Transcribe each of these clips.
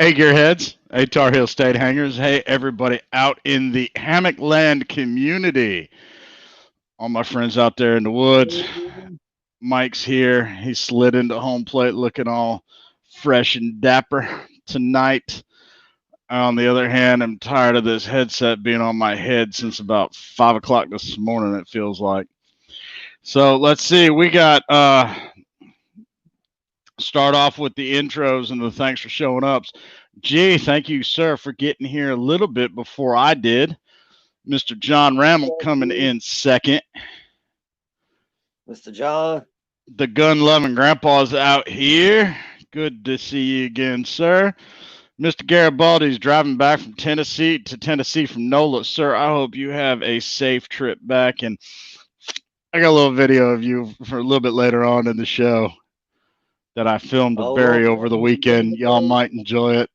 Hey, Gearheads. Hey, Tar Heel State Hangers. Hey, everybody out in the Hammock Land community. All my friends out there in the woods. Mike's here. He slid into home plate looking all fresh and dapper tonight. On the other hand, I'm tired of this headset being on my head since about 5 o'clock this morning, it feels like. So let's see. We got start off with the intros and the thanks for showing up. Gee, thank you, sir, for getting here a little bit before I did. Mr. John Rammel coming in second. Mr. John. The gun loving grandpa's out here. Good to see you again, sir. Mr. Garibaldi's driving back from Tennessee to Tennessee from NOLA. Sir, I hope you have a safe trip back. And I got a little video of you for a little bit later on in the show that I filmed to bury over the weekend. Y'all might enjoy it.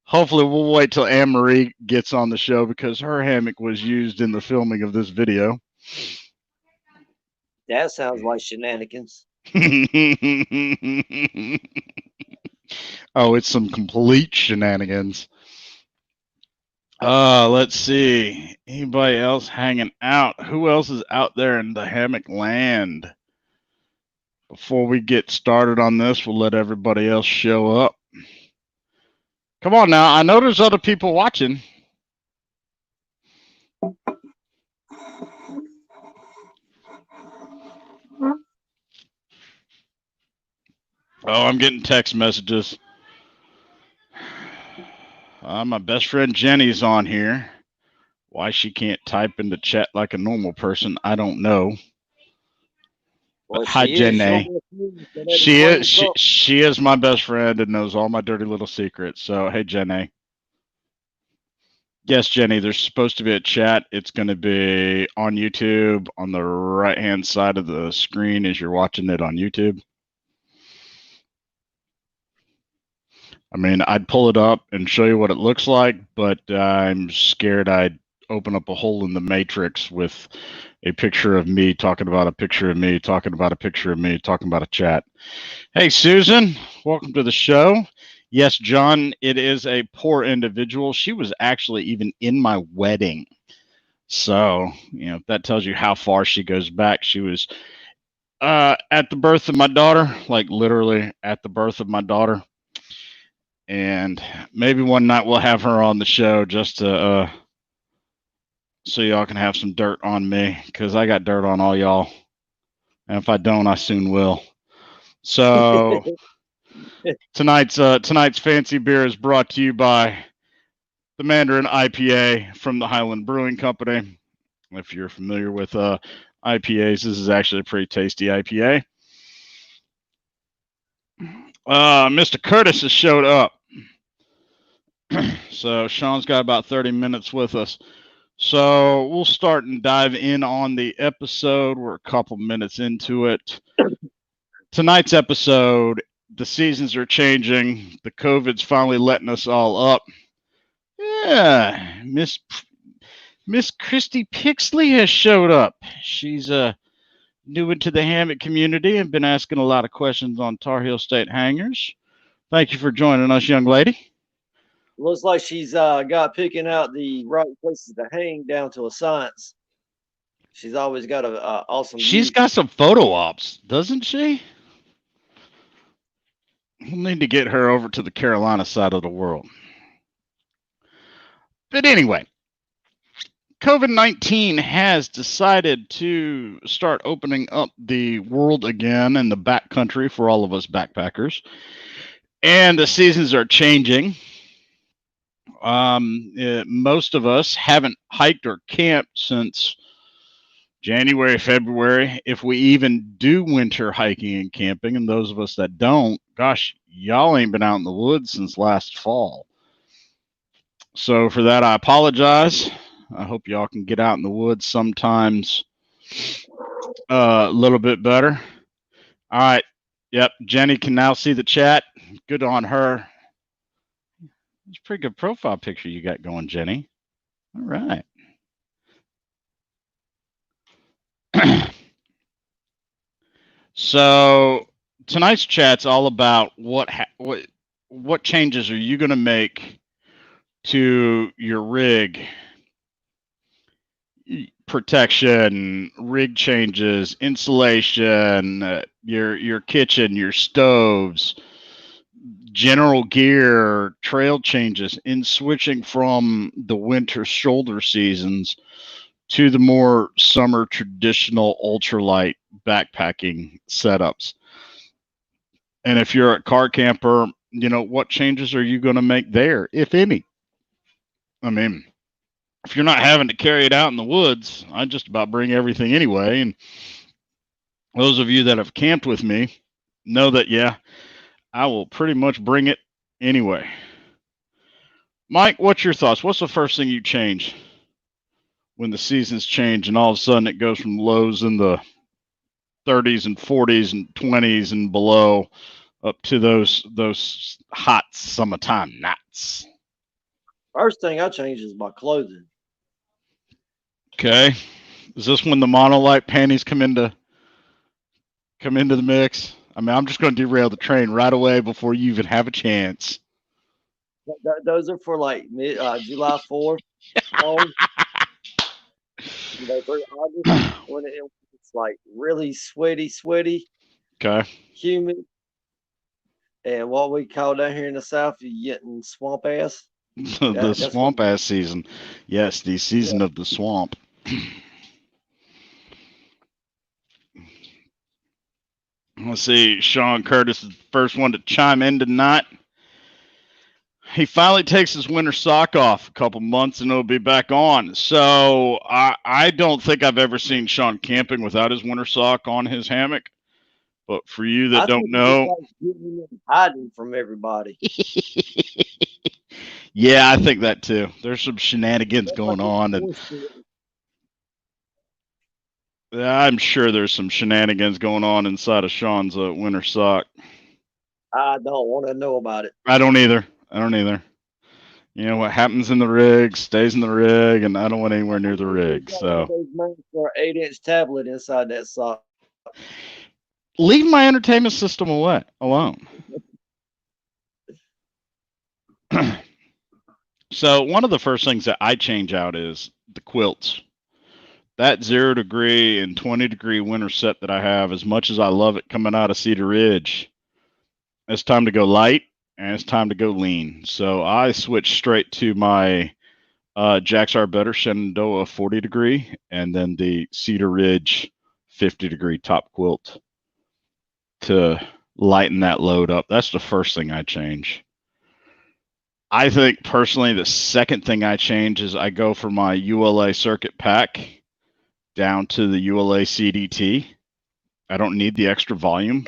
Hopefully, we'll wait till Anne Marie gets on the show because her hammock was used in the filming of this video. That sounds like shenanigans. Oh, it's some complete shenanigans. Let's see. Anybody else hanging out? Who else is out there in the hammock land? Before we get started on this, we'll let everybody else show up. Come on now. I know there's other people watching. Oh, I'm getting text messages. My best friend Jenny's on here. Why she can't type in the chat like a normal person, I don't know. Well, hi, Jenny. She is my best friend and knows all my dirty little secrets. So, hey, Jenny. Yes, Jenny, there's supposed to be a chat. It's going to be on YouTube on the right-hand side of the screen as you're watching it on YouTube. I mean, I'd pull it up and show you what it looks like, but I'm scared I'd open up a hole in the matrix with a picture of me talking about a picture of me, talking about a picture of me, talking about a chat. Hey, Susan, welcome to the show. Yes, John, it is a poor individual. She was actually even in my wedding. So, that tells you how far she goes back. She was at the birth of my daughter, like literally at the birth of my daughter. And maybe one night we'll have her on the show just to so y'all can have some dirt on me, because I got dirt on all y'all. And if I don't, I soon will. So tonight's fancy beer is brought to you by the Mandarin IPA from the Highland Brewing Company. If you're familiar with IPAs, this is actually a pretty tasty IPA. Mr. Curtis has showed up. So Sean's got about 30 minutes with us. So we'll start and dive in on the episode. We're a couple minutes into it. Tonight's episode, the seasons are changing. The COVID's finally letting us all up. Yeah, Miss Christy Pixley has showed up. She's new into the hammock community and been asking a lot of questions on Tar Heel State Hangers. Thank you for joining us, young lady. Looks like she's got picking out the right places to hang down to a science. She's always got a awesome. She's got some photo ops, doesn't she? We'll need to get her over to the Carolina side of the world. But anyway, COVID-19 has decided to start opening up the world again in the backcountry for all of us backpackers. And the seasons are changing. Most of us haven't hiked or camped since January, February. If we even do winter hiking and camping, and those of us that don't, gosh, y'all ain't been out in the woods since last fall. So for that, I apologize. I hope y'all can get out in the woods sometimes a little bit better. All right. Yep. Jenny can now see the chat. Good on her. It's a pretty good profile picture you got going, Jenny. All right. So tonight's chat's all about what what changes are you going to make to your rig? Protection, rig changes, insulation, your kitchen, your stoves, general gear, trail changes in switching from the winter shoulder seasons to the more summer traditional ultralight backpacking setups. And if you're a car camper, what changes are you going to make there, if any? I mean, if you're not having to carry it out in the woods, I just about bring everything anyway. And those of you that have camped with me know that, yeah, I will pretty much bring it anyway. Mike, what's your thoughts? What's the first thing you change when the seasons change and all of a sudden it goes from lows in the 30s and 40s and 20s and below up to those hot summertime nights? First thing I change is my clothing. Okay. Is this when the monolight panties come into the mix? I mean, I'm just going to derail the train right away before you even have a chance. Those are for like July 4th. Through August when it's like really sweaty, Okay. humid, and what we call down here in the South, you getting swamp ass. The swamp ass season. Yes, the season of the swamp. Let's see. Sean Curtis is the first one to chime in tonight. He finally takes his winter sock off a couple months and it'll be back on. So I don't think I've ever seen Sean camping without his winter sock on his hammock. But for you that don't know, hiding from everybody. Yeah, I think that too. There's some shenanigans going on, and I'm sure there's some shenanigans going on inside of Sean's winter sock. I don't want to know about it. I don't either. You know what happens in the rig stays in the rig, and I don't want anywhere near the rig. So, for an 8-inch tablet inside that sock. Leave my entertainment system alone. So one of the first things that I change out is the quilts. That 0 degree and 20 degree winter set that I have, as much as I love it coming out of Cedar Ridge, it's time to go light and it's time to go lean. So I switched straight to my Jack's Are Better Shenandoah 40 degree and then the Cedar Ridge 50 degree top quilt to lighten that load up. That's the first thing I change. I think personally the second thing I change is I go for my ULA circuit pack down to the ULA CDT. I don't need the extra volume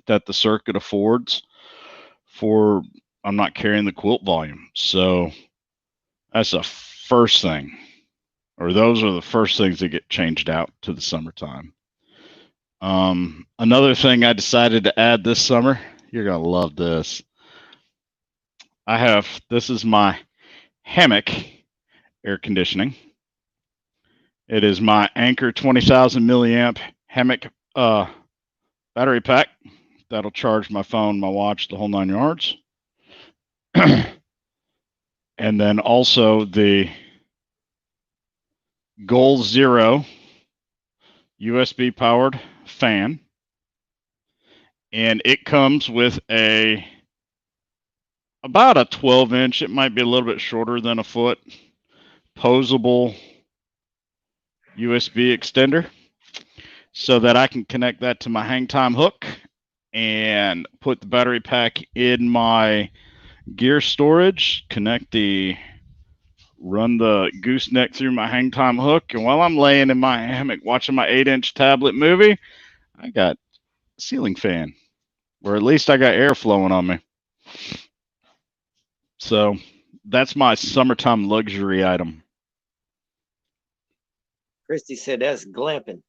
that the circuit affords for I'm not carrying the quilt volume. So that's the first thing, or those are the first things that get changed out to the summertime. Another thing I decided to add this summer, you're going to love this. This is my Hammock air conditioning. It is my Anchor 20,000 milliamp Hammock battery pack. That'll charge my phone, my watch, the whole 9 yards. And then also the Goal Zero USB powered fan. And it comes with about a 12-inch, it might be a little bit shorter than a foot, posable USB extender so that I can connect that to my hang time hook and put the battery pack in my gear storage, run the gooseneck through my hang time hook, and while I'm laying in my hammock watching my 8-inch tablet movie, I got a ceiling fan, or at least I got air flowing on me. So that's my summertime luxury item. Christy said that's glamping.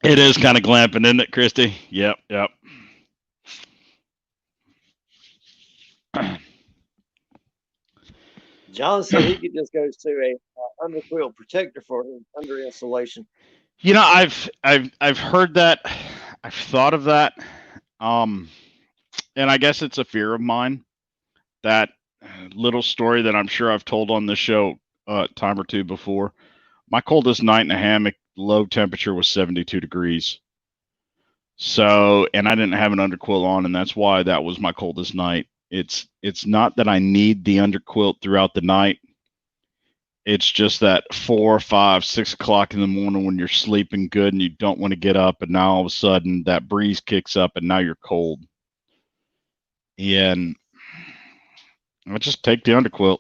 It is kind of glamping, isn't it, Christy? Yep. John said he could just go to a underquilt protector for under insulation. You know, I've heard that. I've thought of that. and I guess it's a fear of mine, that little story that I'm sure I've told on this show a time or two before. My coldest night in a hammock, low temperature was 72 degrees. So, and I didn't have an underquilt on, and that's why that was my coldest night. It's not that I need the underquilt throughout the night. It's just that 4, 5, 6 o'clock in the morning when you're sleeping good and you don't want to get up, and now all of a sudden that breeze kicks up and now you're cold. And I just take the underquilt.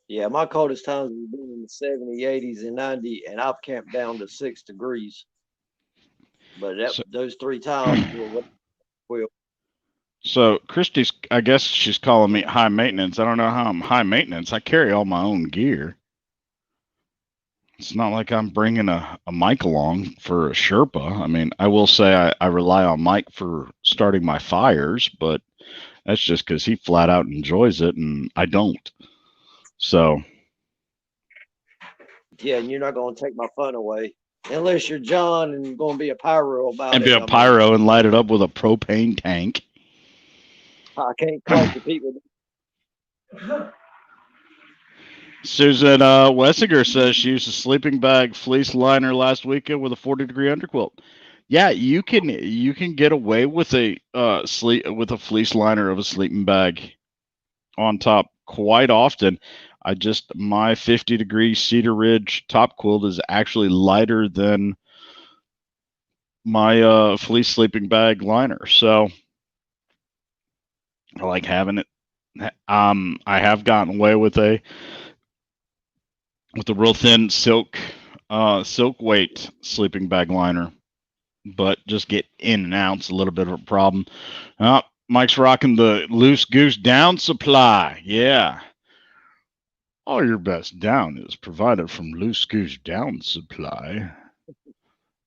Yeah, my coldest times have been in the 70, 80s, and 90, and I've camped down to 6 degrees. But those 3 times will. So Christy's, I guess she's calling me high maintenance. I don't know how I'm high maintenance. I carry all my own gear. It's not like I'm bringing a mic along for a Sherpa. I mean, I will say I rely on Mike for starting my fires, but that's just because he flat out enjoys it and I don't. So. Yeah, and you're not going to take my fun away. Unless you're John and going to be a pyro about And it. be a pyro and light it up with a propane tank. I can't quite compete with it. Susan Wessinger says she used a sleeping bag fleece liner last weekend with a 40-degree underquilt. Yeah, you can get away with a fleece liner of a sleeping bag on top quite often. My 50-degree Cedar Ridge top quilt is actually lighter than my fleece sleeping bag liner, so I like having it. I have gotten away with a real thin silk weight sleeping bag liner, but just get in and out's a little bit of a problem. Mike's rocking the Loose Goose down supply. Yeah. All your best down is provided from Loose Goose Down Supply,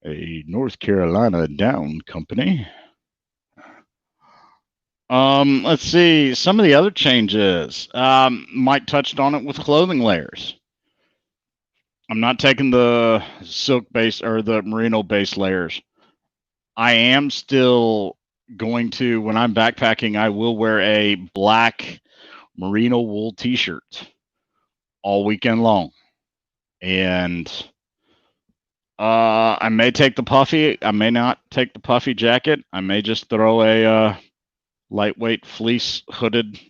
a North Carolina down company. Let's see some of the other changes. Mike touched on it with clothing layers. I'm not taking the silk base or the merino base layers. I am still going to, when I'm backpacking, I will wear a black merino wool t-shirt all weekend long. And I may take the puffy. I may not take the puffy jacket. I may just throw a lightweight fleece hooded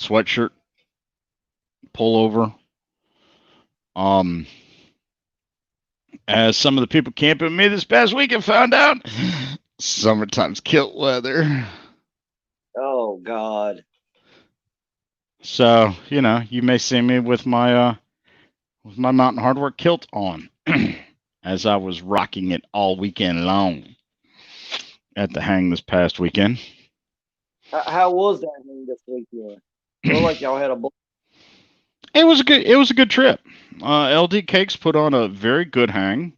sweatshirt pullover. As some of the people camping with me this past weekend found out, summertime's kilt weather. Oh God. So, you may see me with my mountain hardware kilt on as I was rocking it all weekend long at the hang this past weekend. How was that hang this weekend? It looked like y'all had a ball. It was a good trip. LD Cakes put on a very good hang.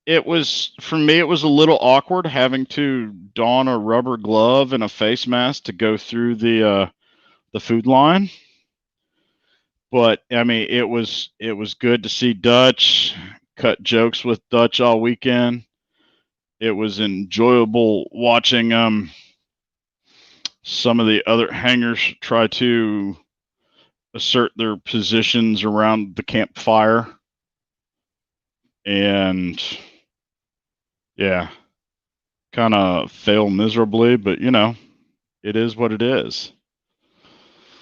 For me, it was a little awkward having to don a rubber glove and a face mask to go through the food line. But I mean, it was good to see Dutch, cut jokes with Dutch all weekend. It was enjoyable watching some of the other hangers try to assert their positions around the campfire. And yeah, kind of fail miserably, but it is what it is.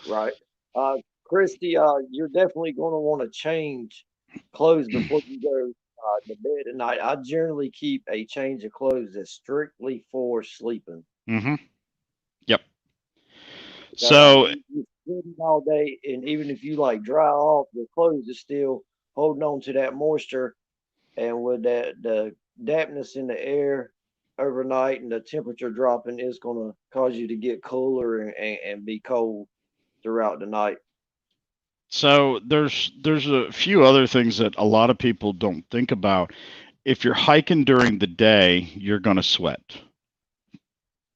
Right. Christy, you're definitely going to want to change clothes before you go to bed at night. I generally keep a change of clothes that's strictly for sleeping. Mm-hmm. Yep. So you're all day, and even if you like dry off, your clothes are still holding on to that moisture, and with the dampness in the air overnight and the temperature dropping is going to cause you to get cooler and be cold throughout the night. So there's a few other things that a lot of people don't think about. If you're hiking during the day, you're going to sweat,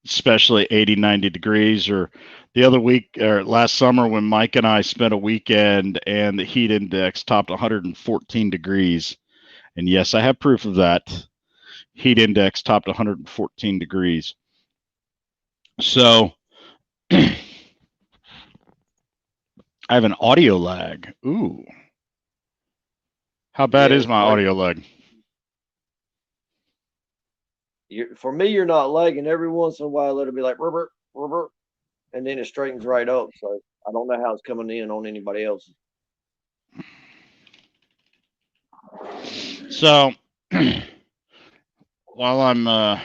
especially 80, 90 degrees. Or the other week or last summer when Mike and I spent a weekend and the heat index topped 114 degrees. And yes, I have proof of that. Heat index topped 114 degrees. So I have an audio lag. Ooh. How bad is my like, audio lag? for me, you're not lagging. Every once in a while, it'll be like rubber, rubber, and then it straightens right up. So I don't know how it's coming in on anybody else's. So while I'm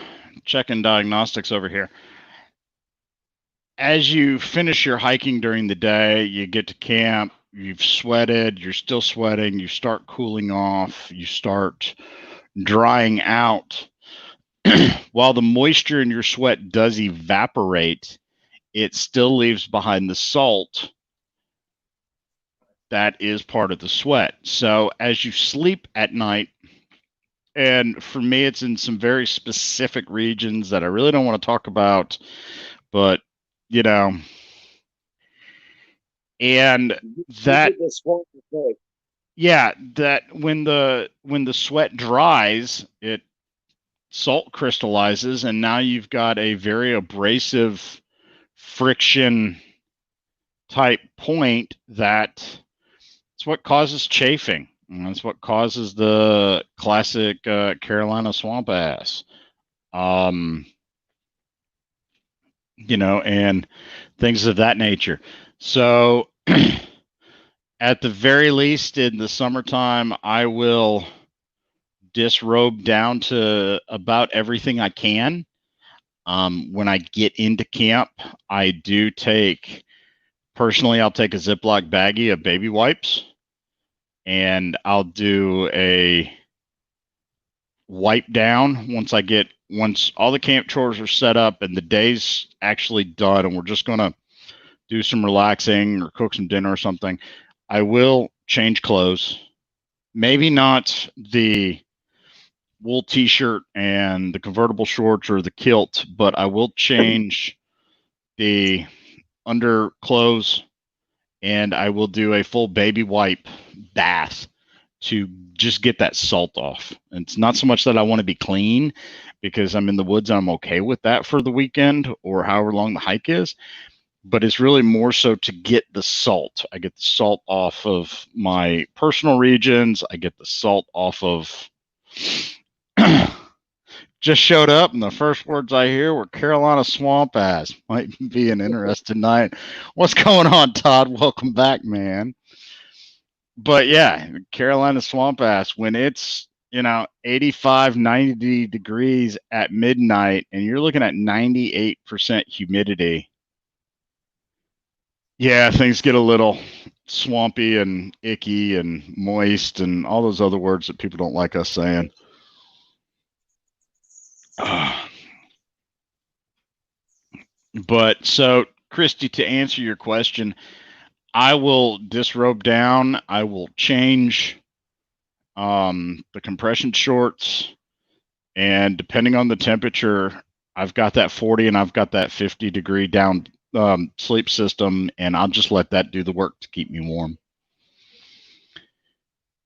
checking diagnostics over here, as you finish your hiking during the day, you get to camp, you've sweated, you're still sweating, you start cooling off, you start drying out. While the moisture in your sweat does evaporate, it still leaves behind the salt that is part of the sweat. So as you sleep at night, and for me, it's in some very specific regions that I really don't want to talk about, but you know, and that, yeah, that when the sweat dries, it salt crystallizes, and now you've got a very abrasive friction type point that it's what causes chafing. And that's what causes the classic Carolina swamp ass. And things of that nature. So, at the very least, in the summertime, I will disrobe down to about everything I can. When I get into camp, I do take, personally, I'll take a Ziploc baggie of baby wipes, and I'll do a wipe down once all the camp chores are set up and the day's actually done, and we're just going to do some relaxing or cook some dinner or something. I will change clothes. Maybe not the wool t-shirt and the convertible shorts or the kilt, but I will change the underclothes, and I will do a full baby wipe bath to just get that salt off. It's not so much that I want to be clean because I'm in the woods and I'm okay with that for the weekend or however long the hike is, but it's really more so to get the salt. I get the salt off of my personal regions. I get the salt off of just showed up, and the first words I hear were Carolina swamp ass. Might be an interesting night. What's going on, Todd? Welcome back, man. But yeah, Carolina swamp ass, when it's 85, 90 degrees at midnight and you're looking at 98% humidity. Yeah, things get a little swampy and icky and moist and all those other words that people don't like us saying. But so, Christy, to answer your question, I will disrobe down. I will change the compression shorts, and depending on the temperature, I've got that 40 and I've got that 50-degree down sleep system, and I'll just let that do the work to keep me warm.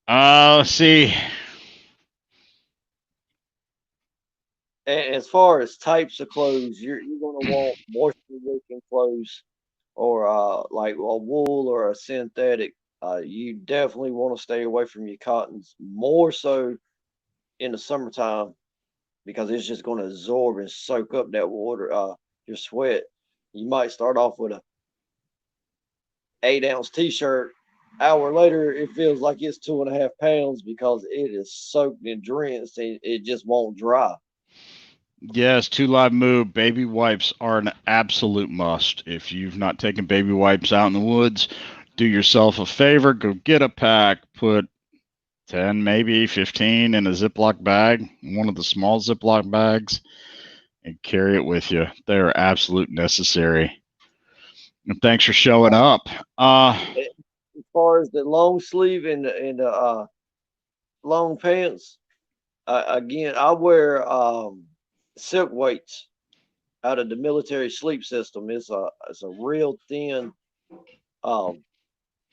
Let's see. As far as types of clothes, you're going to want moisture-wicking clothes, or like a wool or a synthetic. You definitely want to stay away from your cottons, more so in the summertime, because it's just going to absorb and soak up that water, your sweat. You might start off with a 8-ounce t-shirt. Hour later, it feels like it's 2.5 pounds because it is soaked and drenched, and it just won't dry. Yes, 2 Live Move baby wipes are an absolute must. If you've not taken baby wipes out in the woods, do yourself a favor, go get a pack, put 10, maybe 15 in a Ziploc bag, one of the small Ziploc bags, and carry it with you. They are absolute necessary. And thanks for showing up. As far as the long sleeve and the long pants, again, I wear silk weights out of the military sleep system. It's a real thin um,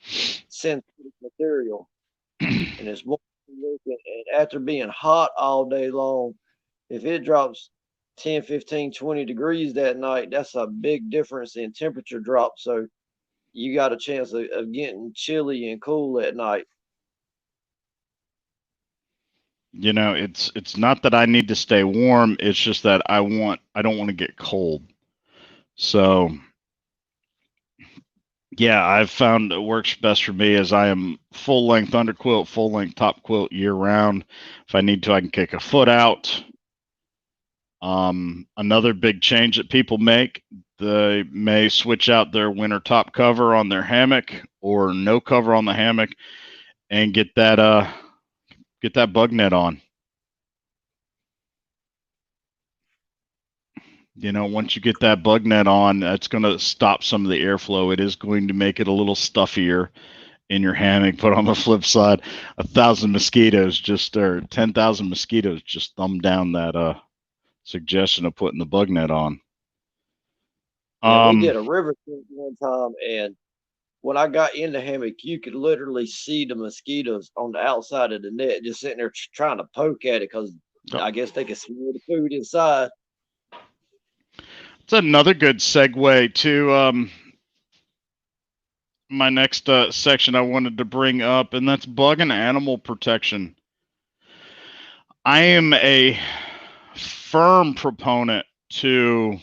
synthetic material, and it's more looking. And after being hot all day long, if it drops 10, 15, 20 degrees that night, that's a big difference in temperature drop. So you got a chance of getting chilly and cool at night. You know, it's not that I need to stay warm, it's just that I don't want to get cold. So yeah, I've found it works best for me as I am full length underquilt, full length top quilt year round. If I need to, I can kick a foot out. Another big change that people make, they may switch out their winter top cover on their hammock or no cover on the hammock and get that bug net on. You know, once you get that bug net on, that's going to stop some of the airflow. It is going to make it a little stuffier in your hammock. But on the flip side, 1,000 mosquitoes just, or 10,000 mosquitoes just thumb down that suggestion of putting the bug net on. Yeah, we did a river cruise one time, and when I got in the hammock, you could literally see the mosquitoes on the outside of the net, just sitting there trying to poke at it because I guess they could smell the food inside. It's another good segue to my next section I wanted to bring up, and that's bug and animal protection. I am a firm proponent to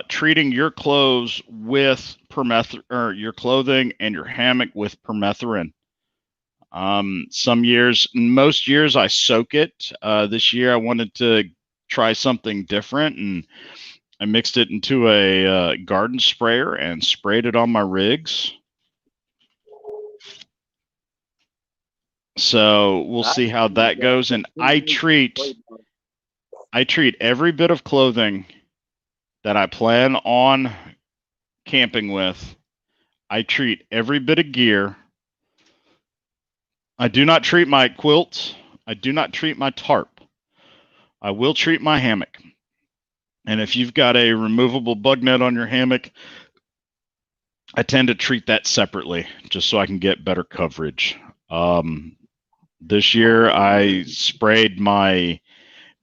treating your clothes with permethrin, or your clothing and your hammock with permethrin. Most years I soak it. This year I wanted to try something different, and I mixed it into a garden sprayer and sprayed it on my rigs. So we'll see how that goes. And I treat every bit of clothing that I plan on camping with. I treat every bit of gear. I do not treat my quilts. I do not treat my tarp. I will treat my hammock. And if you've got a removable bug net on your hammock, I tend to treat that separately just so I can get better coverage. This year I sprayed my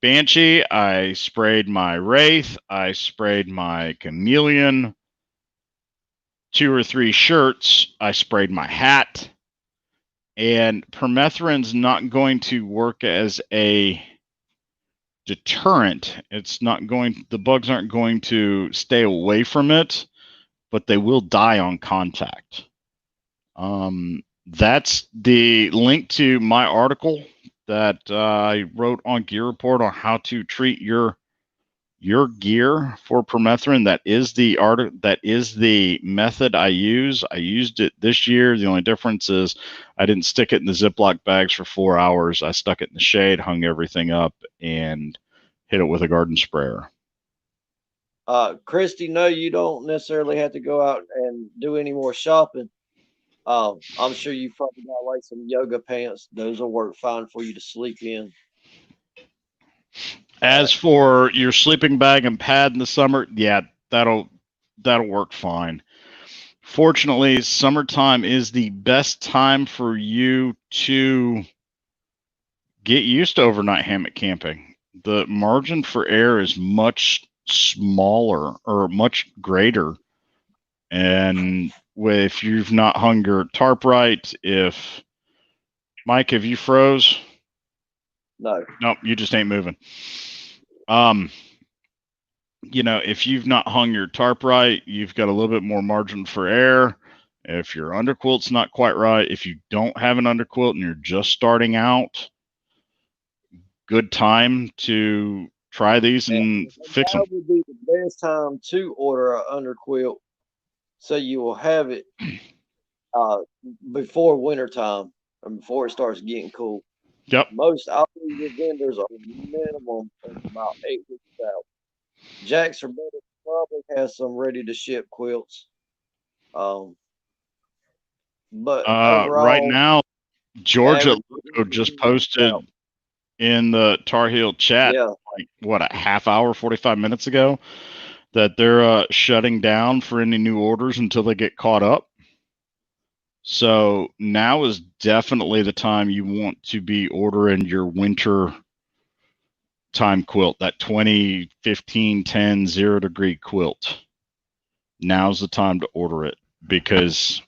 Banshee, I sprayed my Wraith, I sprayed my Chameleon, 2 or 3 shirts, I sprayed my hat, and permethrin's not going to work as a deterrent. The bugs aren't going to stay away from it, but they will die on contact. That's the link to my article that I wrote on Gear Report on how to treat your gear for permethrin. That is the method I use. I used it this year. The only difference is I didn't stick it in the Ziploc bags for 4 hours. I stuck it in the shade, hung everything up, and hit it with a garden sprayer. Christy, no, you don't necessarily have to go out and do any more shopping. I'm sure you probably got like some yoga pants. Those will work fine for you to sleep in. As for your sleeping bag and pad in the summer, yeah, that'll work fine. Fortunately, summertime is the best time for you to get used to overnight hammock camping. The margin for error is much smaller or much greater. And if you've not hung your tarp right, Mike, have you froze? No. Nope, you just ain't moving. If you've not hung your tarp right, you've got a little bit more margin for error. If your underquilt's not quite right, if you don't have an underquilt and you're just starting out, good time to try these and fix them. That would be the best time to order an underquilt, so you will have it before wintertime and before it starts getting cool. Yep. Most all your vendors are minimum about 8 weeks out. Jack's or Better probably has some ready to ship quilts. But overall, right now, Georgia just posted in the Tar Heel chat, a half hour, 45 minutes ago, that they're shutting down for any new orders until they get caught up. So now is definitely the time you want to be ordering your winter time quilt, that 20, 15, 10, 0 degree quilt. Now's the time to order it because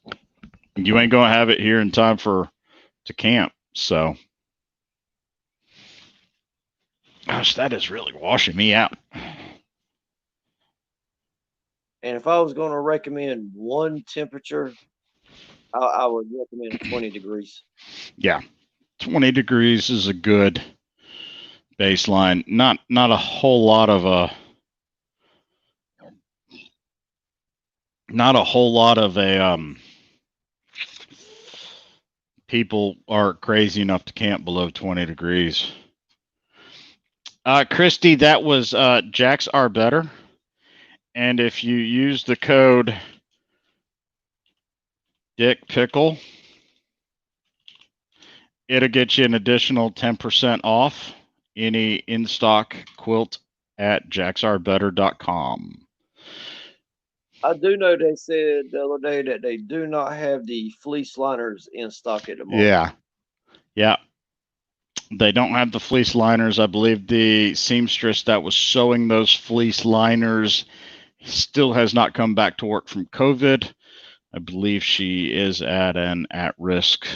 you ain't going to have it here in time to camp. So, gosh, that is really washing me out. And if I was going to recommend one temperature, I would recommend 20 degrees. Yeah, 20 degrees is a good baseline. Not a whole lot of people are crazy enough to camp below 20 degrees. Christy, that was Jack's Are Better. And if you use the code Pickl, it'll get you an additional 10% off any in-stock quilt at jacksarebetter.com. I do know they said the other day that they do not have the fleece liners in stock at the moment. Yeah. They don't have the fleece liners. I believe the seamstress that was sewing those fleece liners still has not come back to work from COVID. I believe she is at an at-risk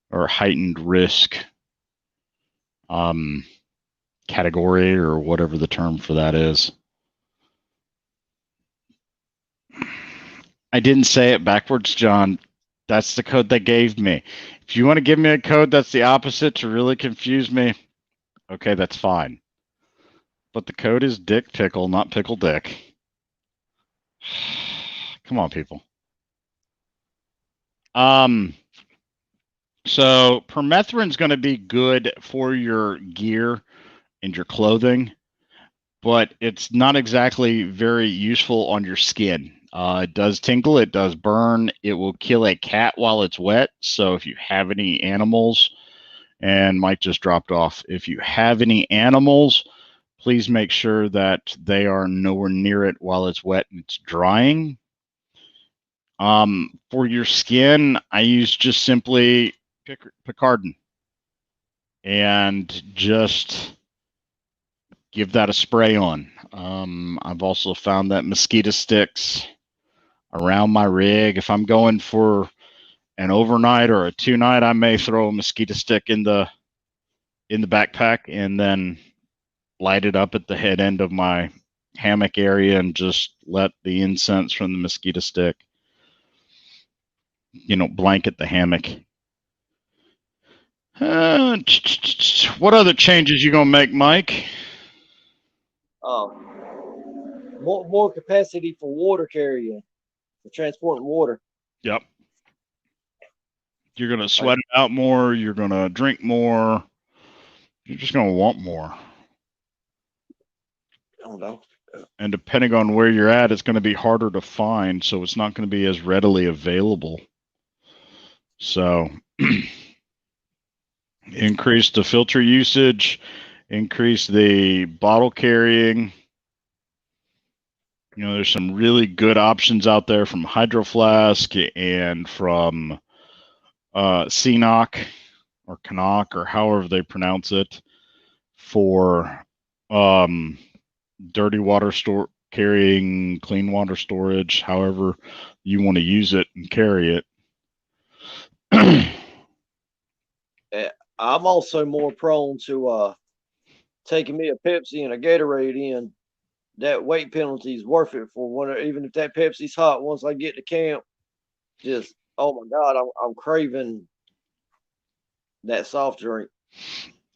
or heightened risk category or whatever the term for that is. I didn't say it backwards, John. That's the code they gave me. If you want to give me a code that's the opposite to really confuse me, okay, that's fine. But the code is Dick Pickl, not Pickle Dick. Come on, people. So permethrin's going to be good for your gear and your clothing, but it's not exactly very useful on your skin. It does tingle, it does burn, it will kill a cat while it's wet. So if you have any animals, and Mike just dropped off, if you have any animals, please make sure that they are nowhere near it while it's wet and it's drying. For your skin, I use just simply Pickardin and just give that a spray on. I've also found that mosquito sticks around my rig. If I'm going for an overnight or a 2-night, I may throw a mosquito stick in the backpack and then light it up at the head end of my hammock area and just let the incense from the mosquito stick, blanket the hammock. What other changes you gonna make, Mike? More capacity for water carrying, for transporting water. Yep. You're gonna sweat it out more. You're gonna drink more. You're just gonna want more. I don't know. And depending on where you're at, it's going to be harder to find, so it's not going to be as readily available. So increase the filter usage, increase the bottle carrying. There's some really good options out there from Hydro Flask and from CNOC or Canuck or however they pronounce it for dirty water carrying, clean water storage, however you want to use it and carry it. I'm also more prone to taking me a Pepsi and a Gatorade in. That weight penalty is worth it for one. Even if that Pepsi's hot, once I get to camp, just oh my God, I'm craving that soft drink.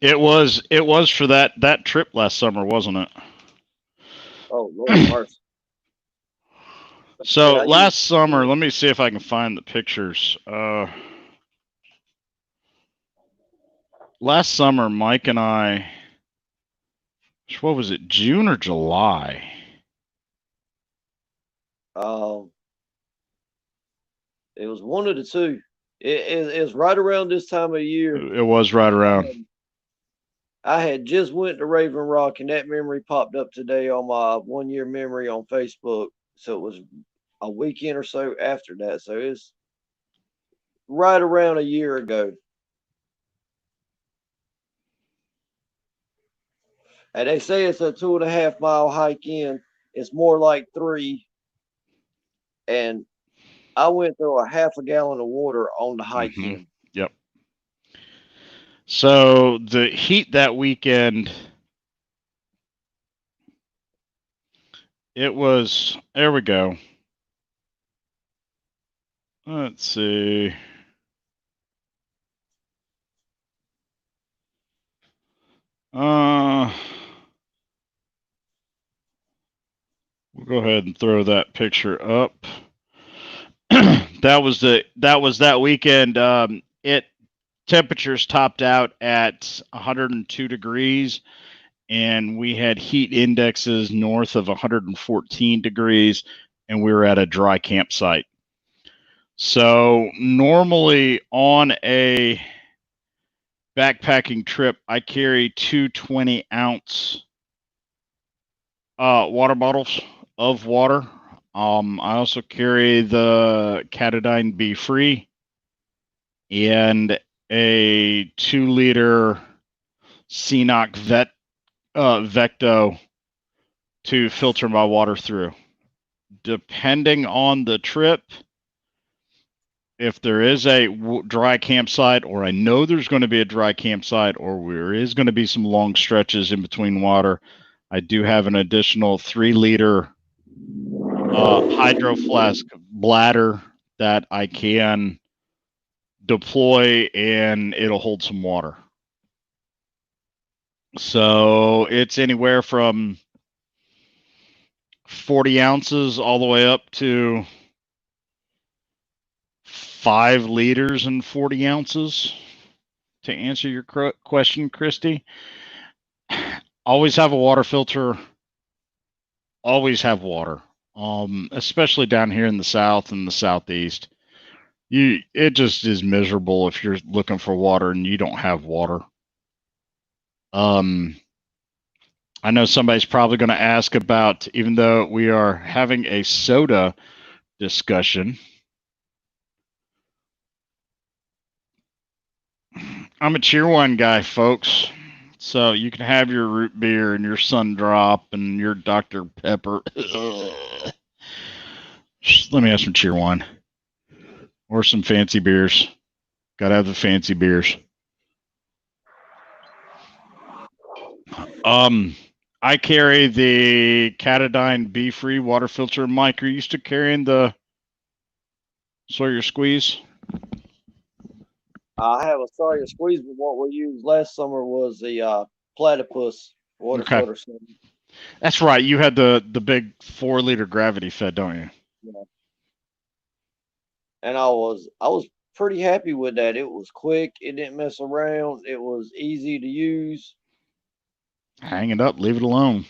It was for that trip last summer, wasn't it? Oh Lord mercy. So yeah, last summer, let me see if I can find the pictures. Last summer, Mike and I, what was it, June or July? It was one of the two. It was right around this time of year. It was right around. I had just went to Raven Rock, and that memory popped up today on my 1-year memory on Facebook. So it was a weekend or so after that. So right around a year ago. And they say it's a 2.5 mile hike in. It's more like 3. And I went through a half a gallon of water on the hike in. Yep. So the heat that weekend, it was, there we go. Let's see. We'll go ahead and throw that picture up. that was that weekend. Temperatures topped out at 102 degrees, and we had heat indexes north of 114 degrees, and we were at a dry campsite. So normally on a backpacking trip, I carry 2 20-ounce water bottles of water. I also carry the Katadyn Be Free and a 2-liter Ceenoc Vecto to filter my water through. Depending on the trip, if there is a dry campsite, or I know there's going to be a dry campsite, or there is going to be some long stretches in between water, I do have an additional 3-liter hydro flask bladder that I can deploy, and it'll hold some water. So it's anywhere from 40 ounces all the way up to 5 liters and 40 ounces. To answer your question, Christy, always have a water filter. Always have water, especially down here in the South and the Southeast. It just is miserable if you're looking for water and you don't have water. I know somebody's probably going to ask about, even though we are having a soda discussion, I'm a Cheerwine guy, folks. So you can have your root beer and your Sun Drop and your Dr. Pepper. Let me have some Cheerwine. Or some fancy beers. Gotta have the fancy beers. I carry the Katadyn Be Free water filter. Mike, are you still carrying the Sawyer Squeeze? I have a Sawyer Squeeze, but what we used last summer was the Platypus water filter. That's right. You had the big 4-liter gravity fed, don't you? Yeah. And I was pretty happy with that. It was quick. It didn't mess around. It was easy to use. Hang it up. Leave it alone.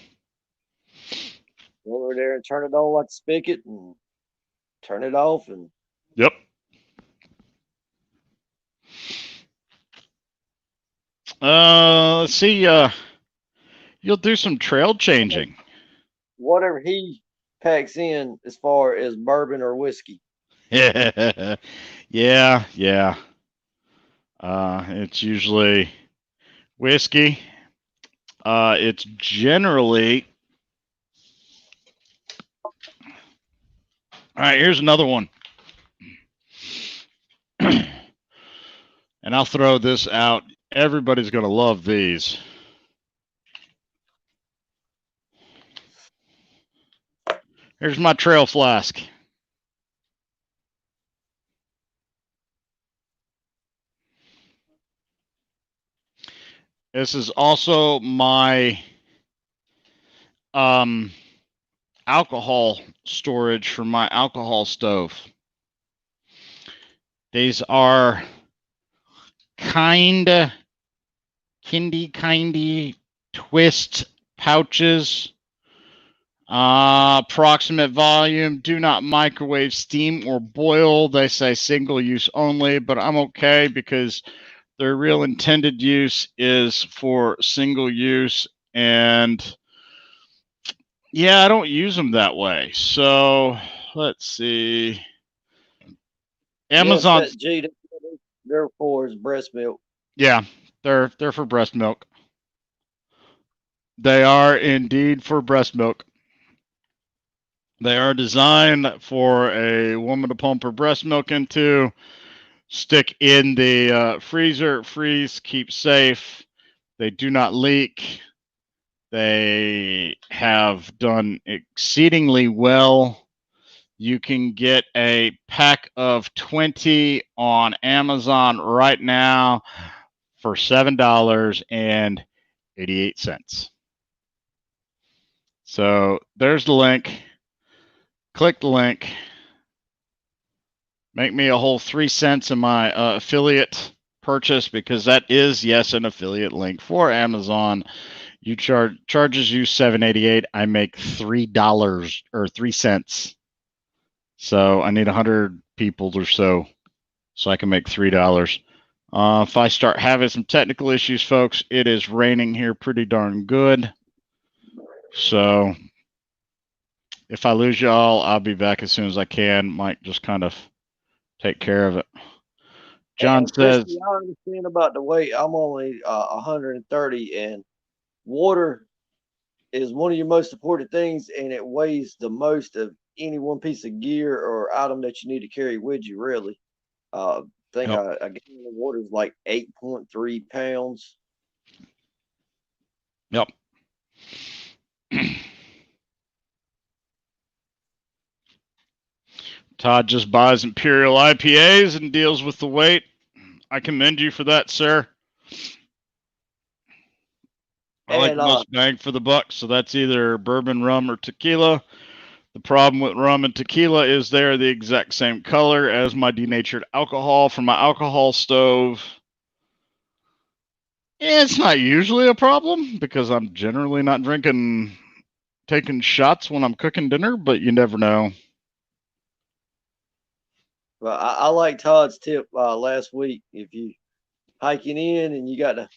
Go over there and turn it on like a spigot and turn it off. And yep. Let's see. You'll do some trail changing. Whatever he packs in as far as bourbon or whiskey. yeah. It's usually whiskey. It's generally. All right, here's another one. And I'll throw this out. Everybody's going to love these. Here's my trail flask. This is also my alcohol storage for my alcohol stove. These are kindy twist pouches. Approximate volume, do not microwave, steam, or boil. They say single use only, but I'm okay because their real intended use is for single use. And yeah, I don't use them that way. So let's see. Amazon. Yes, they're for is breast milk. Yeah, they're for breast milk. They are indeed for breast milk. They are designed for a woman to pump her breast milk into, stick in the freezer, freeze, keep safe. They do not leak. They have done exceedingly well. You can get a pack of 20 on Amazon right now for $7.88. So there's the link. Click the link. Make me a whole 3 cents in my affiliate purchase, because that is, yes, an affiliate link for Amazon. You charges you $7.88. I make $3 or 3 cents. So I need 100 people or so I can make $3. If I start having some technical issues, folks, it is raining here pretty darn good. So if I lose y'all, I'll be back as soon as I can. Might just kind of take care of it. John says, I understand about the weight. I'm only 130, and water is one of your most important things, and it weighs the most of any one piece of gear or item that you need to carry with you, really. I think yep. a gallon of water is like 8.3 pounds. Yep. Todd just buys Imperial IPAs and deals with the weight. I commend you for that, sir. I like the most bang for the buck, so that's either bourbon, rum, or tequila. The problem with rum and tequila is they're the exact same color as my denatured alcohol from my alcohol stove. It's not usually a problem because I'm generally not taking shots when I'm cooking dinner, but you never know. Well, I like Todd's tip last week. If you hiking in and you got to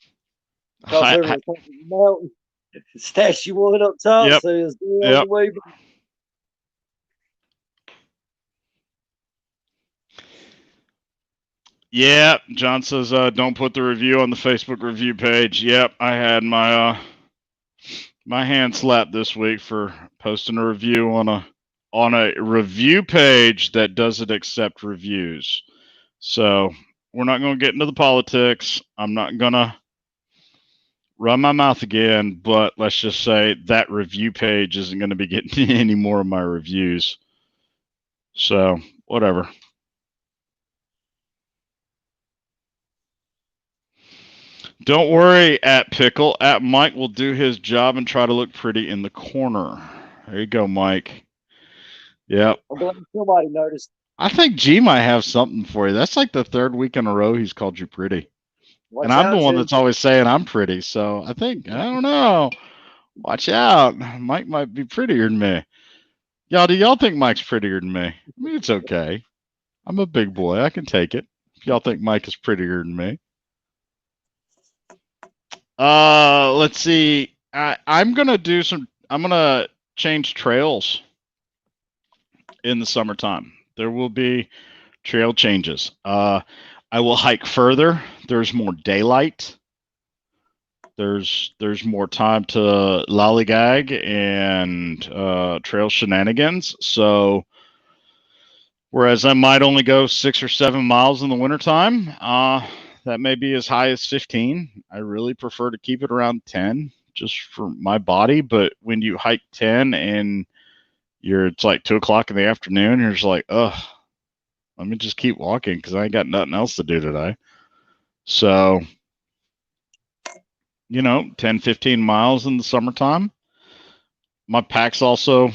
cross over the top of the mountain, stash you one up top, yep. so it's on your way back. Yeah, John says don't put the review on the Facebook review page. Yep, I had my my hand slapped this week for posting a review on a review page that doesn't accept reviews. So we're not going to get into the politics. I'm not going to run my mouth again, but let's just say that review page isn't going to be getting any more of my reviews. So whatever. Don't worry, at Pickl. At Mike will do his job and try to look pretty in the corner. There you go, Mike. Yep. I'm glad somebody noticed. I think G might have something for you. That's like the third week in a row he's called you pretty. Watch and I'm the one too. that's always saying I'm pretty. So I don't know. Watch out. Mike might be prettier than me. Do y'all think Mike's prettier than me? I mean, it's okay. I'm a big boy. I can take it. If y'all think Mike is prettier than me. Let's see. I'm gonna change trails in the summertime. There will be trail changes. I will hike further. There's more daylight. There's more time to lollygag and trail shenanigans. So whereas I might only go 6 or 7 miles in the wintertime, that may be as high as 15. I really prefer to keep it around 10 just for my body. But when you hike 10 and it's like 2 o'clock in the afternoon, you're just like, ugh, let me just keep walking because I ain't got nothing else to do today. So, 10, 15 miles in the summertime. My pack's also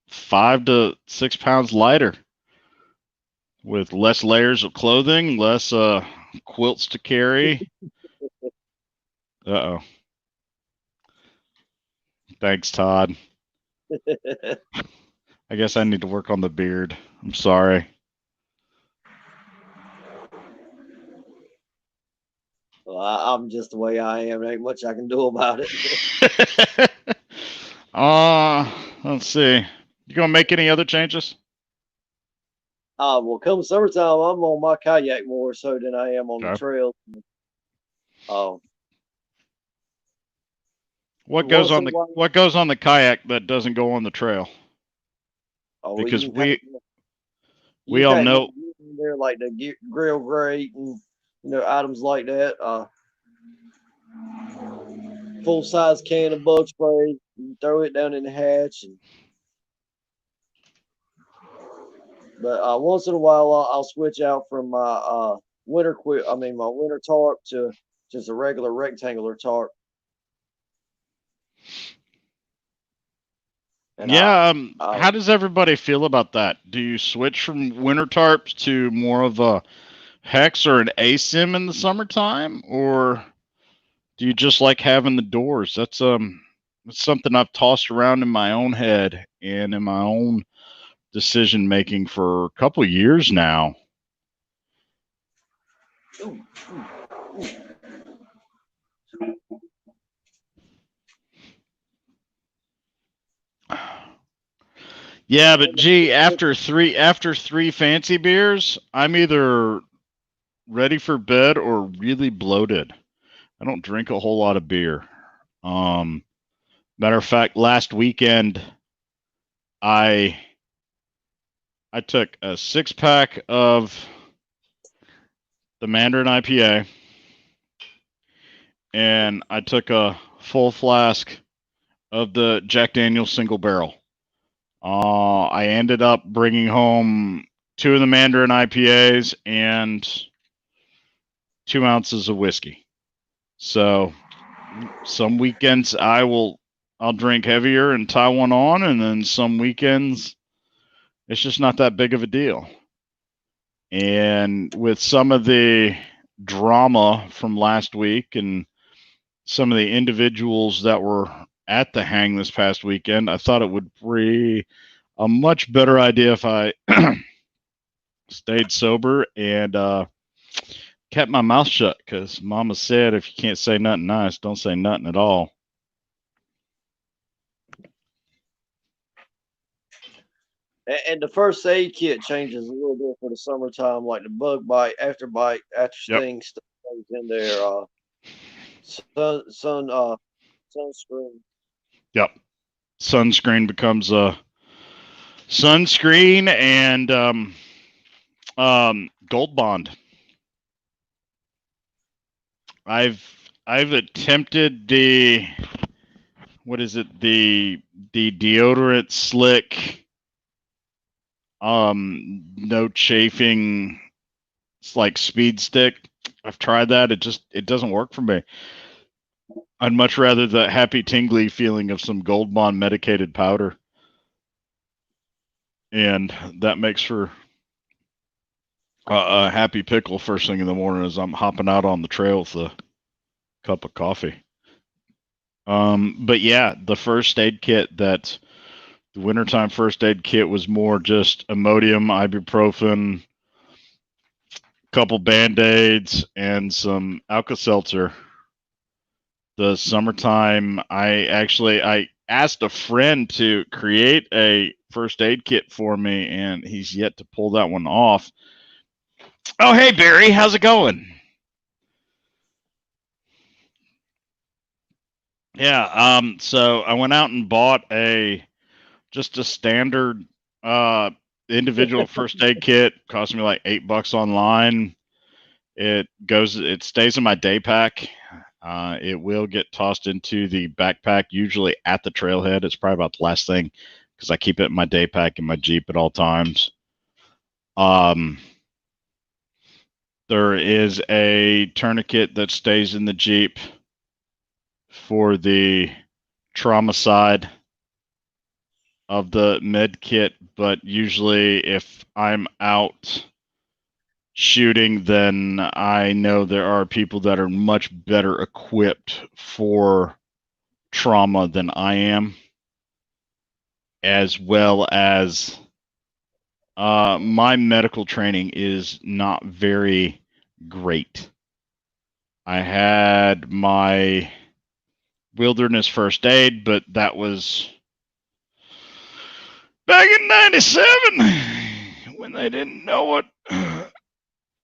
5 to 6 pounds lighter with less layers of clothing, less quilts to carry. Uh-oh. Thanks, Todd. I guess I need to work on the beard. I'm sorry. Well, I'm just the way I am. There ain't much I can do about it. Let's see. You gonna make any other changes? Well, come summertime, I'm on my kayak more so than I am on the Okay. trail. Um, What goes once in on a the while, kayak that doesn't go on the trail? well, Because you can pack we you all pack more know. gear in there like the grill grate and items like that. Full size can of bug spray. You throw it down in the hatch, but once in a while I'll switch out from my my winter tarp to just a regular rectangular tarp. And Yeah. I How does everybody feel about that? Do you switch from winter tarps to more of a hex or an ASIM in the summertime, or do you just like having the doors? That's something I've tossed around in my own head and in my own decision making for a couple of years now. ooh, ooh, Yeah, but ooh. gee, after three fancy beers, I'm either ready for bed or really bloated. I don't drink a whole lot of beer. Um, Matter of fact, last weekend I I took a 6 pack of the Mandarin IPA and I took a full flask of the Jack Daniel's single barrel. I ended up bringing home 2 of the Mandarin IPAs and 2 ounces of whiskey. So some weekends I'll drink heavier and tie one on, and then some weekends it's just not that big of a deal. And with some of the drama from last week and some of the individuals that were at the hang this past weekend, I thought it would be a much better idea if I stayed sober and kept my mouth shut, because Mama said if you can't say nothing nice, don't say nothing at all. And the first aid kit changes a little bit for the summertime, like the bug bite, after Yep. sting stuff goes in there. Sunscreen. Yep. Sunscreen becomes a sunscreen and Gold Bond. I've attempted the what is it the deodorant slick no chafing. It's like speed stick. I've tried that. It doesn't work for me. I'd much rather the happy tingly feeling of some Gold Bond medicated powder, and that makes for a happy pickle first thing in the morning as I'm hopping out on the trail with a cup of coffee. But yeah, the first aid kit that the wintertime first aid kit was more just Imodium, ibuprofen, couple band-aids, and some Alka-Seltzer. The summertime, I asked a friend to create a first aid kit for me, and he's yet to pull that one off. Oh, hey Barry, how's it going? Yeah, so I went out and bought just a standard uh individual first aid kit. Cost me like $8 online. It stays in my day pack. It will get tossed into the backpack, usually at the trailhead. It's probably about the last thing because I keep it in my day pack in my Jeep at all times. Um, there is a tourniquet that stays in the Jeep for the trauma side of the med kit, but usually if I'm out shooting, then I know there are people that are much better equipped for trauma than I am, as well as my medical training is not very great. I had my wilderness first aid, but that was back in '97. when they didn't know what the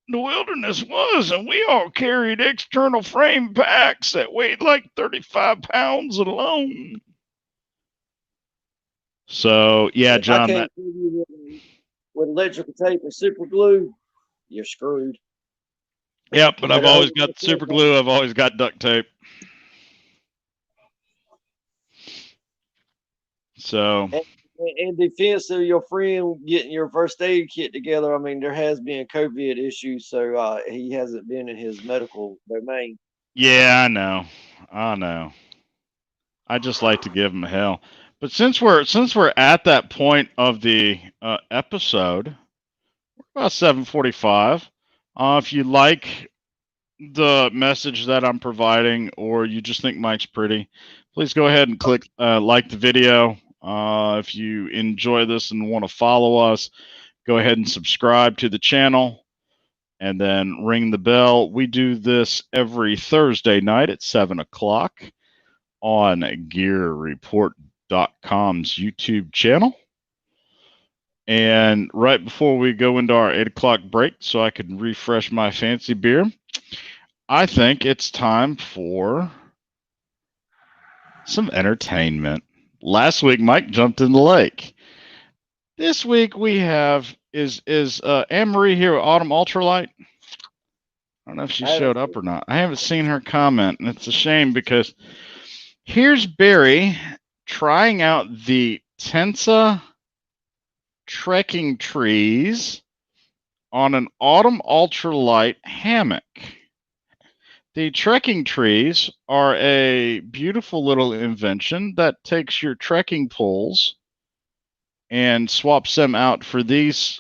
wilderness was, and we all carried external frame packs that weighed like 35 pounds alone. So, yeah, John, I can't give you with electrical tape and super glue, you're screwed. Yep, but I've always got super glue. I've always got duct tape. So, in defense of your friend getting your first aid kit together, I mean, there has been COVID issues, so he hasn't been in his medical domain. yeah, I know. I just like to give him hell. But since we're at that point of the episode, we're about 7:45. If you like the message that I'm providing, or you just think Mike's pretty, please go ahead and click like the video. If you enjoy this and want to follow us, go ahead and subscribe to the channel and then ring the bell. We do this every Thursday night at 7 o'clock on Gear-Report.com's YouTube channel. And right before we go into our 8 o'clock break, so I can refresh my fancy beer, I think it's time for some entertainment. Last week, Mike jumped in the lake. This week we have is Anne-Marie here with Autumn Ultralight? I don't know if she showed up or not. I haven't seen her comment, and it's a shame because here's Barry trying out the Tensa trekking trees on an Autumn Ultralight hammock. The trekking trees are a beautiful little invention that takes your trekking poles and swaps them out for these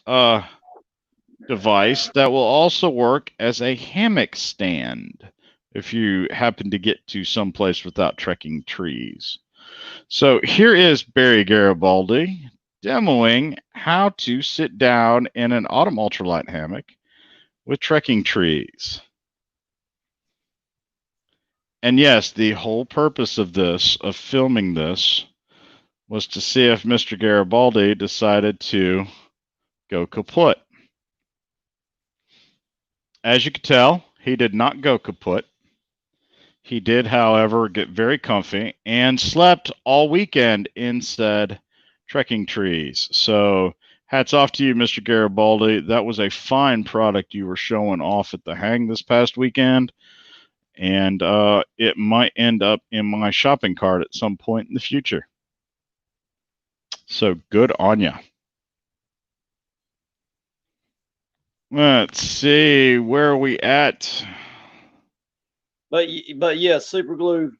device that will also work as a hammock stand if you happen to get to someplace without trekking trees. So here is Barry Garibaldi demoing how to sit down in an Autumn Ultralight hammock with trekking trees. And yes, the whole purpose of this, of filming this, was to see if Mr. Garibaldi decided to go kaput. As you can tell, he did not go kaput. He did, however, get very comfy and slept all weekend in said trekking trees. So hats off to you, Mr. Garibaldi. That was a fine product you were showing off at the hang this past weekend. And it might end up in my shopping cart at some point in the future. So good on you. Let's see, where are we at? But yeah, super glue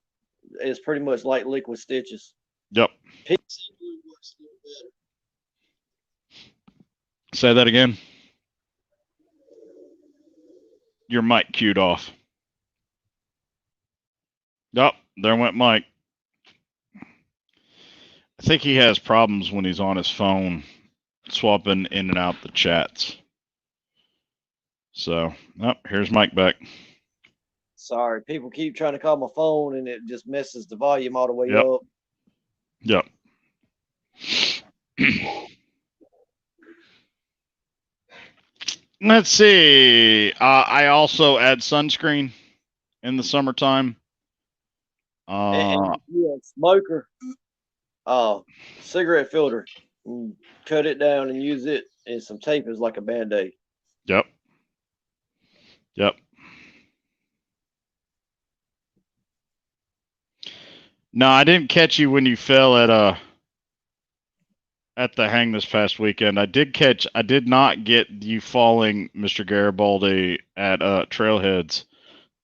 is pretty much like liquid stitches. Yep. PC glue works a little better. Say that again. Your mic queued off. Oh, there went Mike. I think he has problems when he's on his phone, swapping in and out the chats. So, oh, here's Mike back. Sorry, people keep trying to call my phone and it just messes the volume all the way up. Yep. Let's see. I also add sunscreen in the summertime. Yeah, smoker, cigarette filter, cut it down and use it, and some tape is like a Band-Aid. Yep. No, I didn't catch you when you fell at the hang this past weekend. I did not get you falling, Mr. Garibaldi, at Trailheads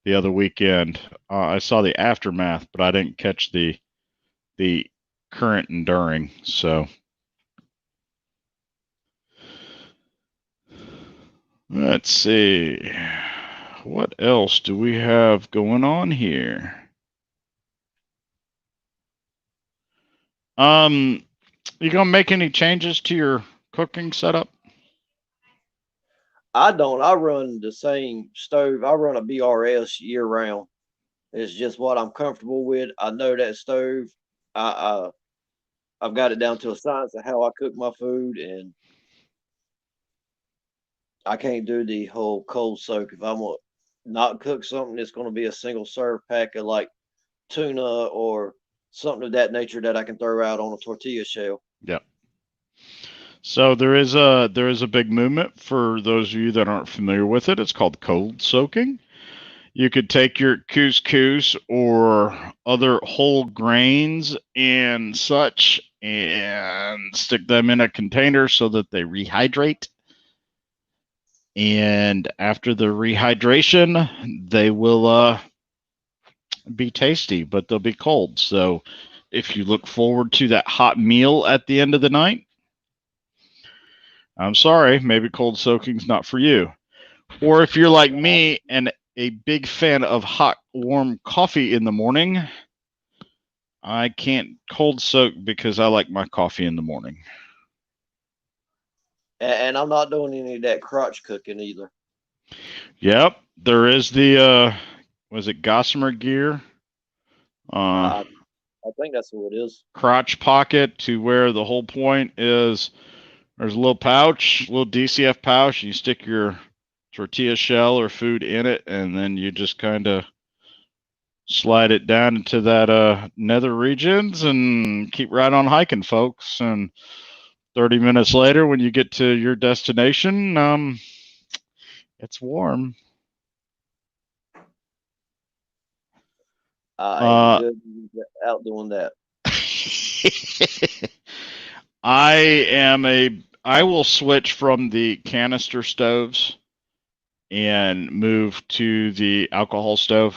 the other weekend. I saw the aftermath, but I didn't catch the current and during. So let's see. What else do we have going on here? You gonna make any changes to your cooking setup? I don't. I run the same stove. I run a BRS year round. It's just what I'm comfortable with. I know that stove. I've got it down to a science of how I cook my food, and I can't do the whole cold soak. If I'm gonna not cook something, it's gonna be a single serve pack of like tuna or something of that nature that I can throw out on a tortilla shell. Yep. So there is a big movement for those of you that aren't familiar with it. It's called cold soaking. You could take your couscous or other whole grains and such and stick them in a container so that they rehydrate. And after the rehydration, they will be tasty, but they'll be cold. So if you look forward to that hot meal at the end of the night, I'm sorry, maybe cold soaking's not for you. Or if you're like me and a big fan of hot, warm coffee in the morning, I can't cold soak because I like my coffee in the morning. And I'm not doing any of that crotch cooking either. Yep, there is the was it Gossamer Gear? I think that's what it is. Crotch pocket, to where the whole point is there's a little pouch, little DCF pouch. You stick your tortilla shell or food in it, and then you just kind of slide it down into that nether regions and keep right on hiking, folks. And 30 minutes later, when you get to your destination, it's warm. I ain't good out doing that. I will switch from the canister stoves and move to the alcohol stove.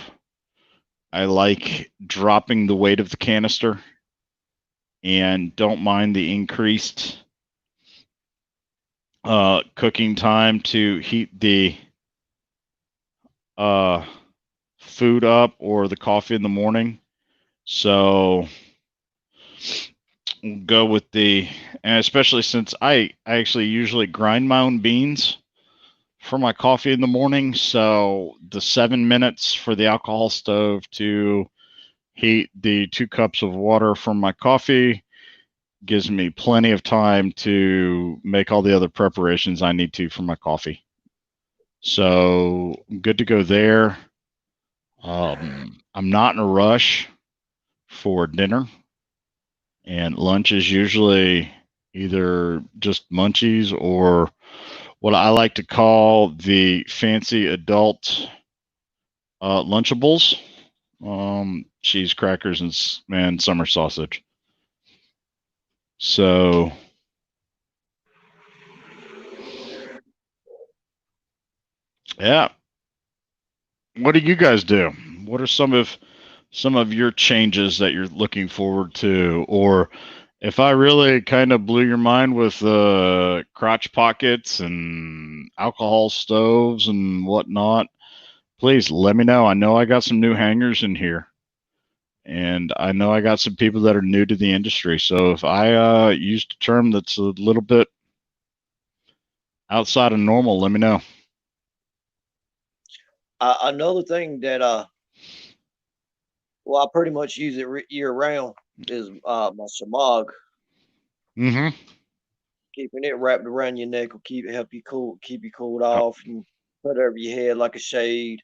I like dropping the weight of the canister and don't mind the increased cooking time to heat the food up or the coffee in the morning. So we'll go with and especially since I actually usually grind my own beans for my coffee in the morning. So the 7 minutes for the alcohol stove to heat the 2 cups of water from my coffee gives me plenty of time to make all the other preparations I need to for my coffee. So I'm good to go there. I'm not in a rush for dinner, and lunch is usually either just munchies or what I like to call the fancy adult Lunchables, cheese, crackers, and summer sausage. So, yeah. What do you guys do? What are some of your changes that you're looking forward to? Or if I really kind of blew your mind with crotch pockets and alcohol stoves and whatnot, please let me know. I know I got some new hangers in here, and I know I got some people that are new to the industry. So if I used a term that's a little bit outside of normal, let me know. Another thing that well, I pretty much use it year round is my shamag. Mm-hmm. Keeping it wrapped around your neck will help you keep you cooled off, and put it over your head like a shade.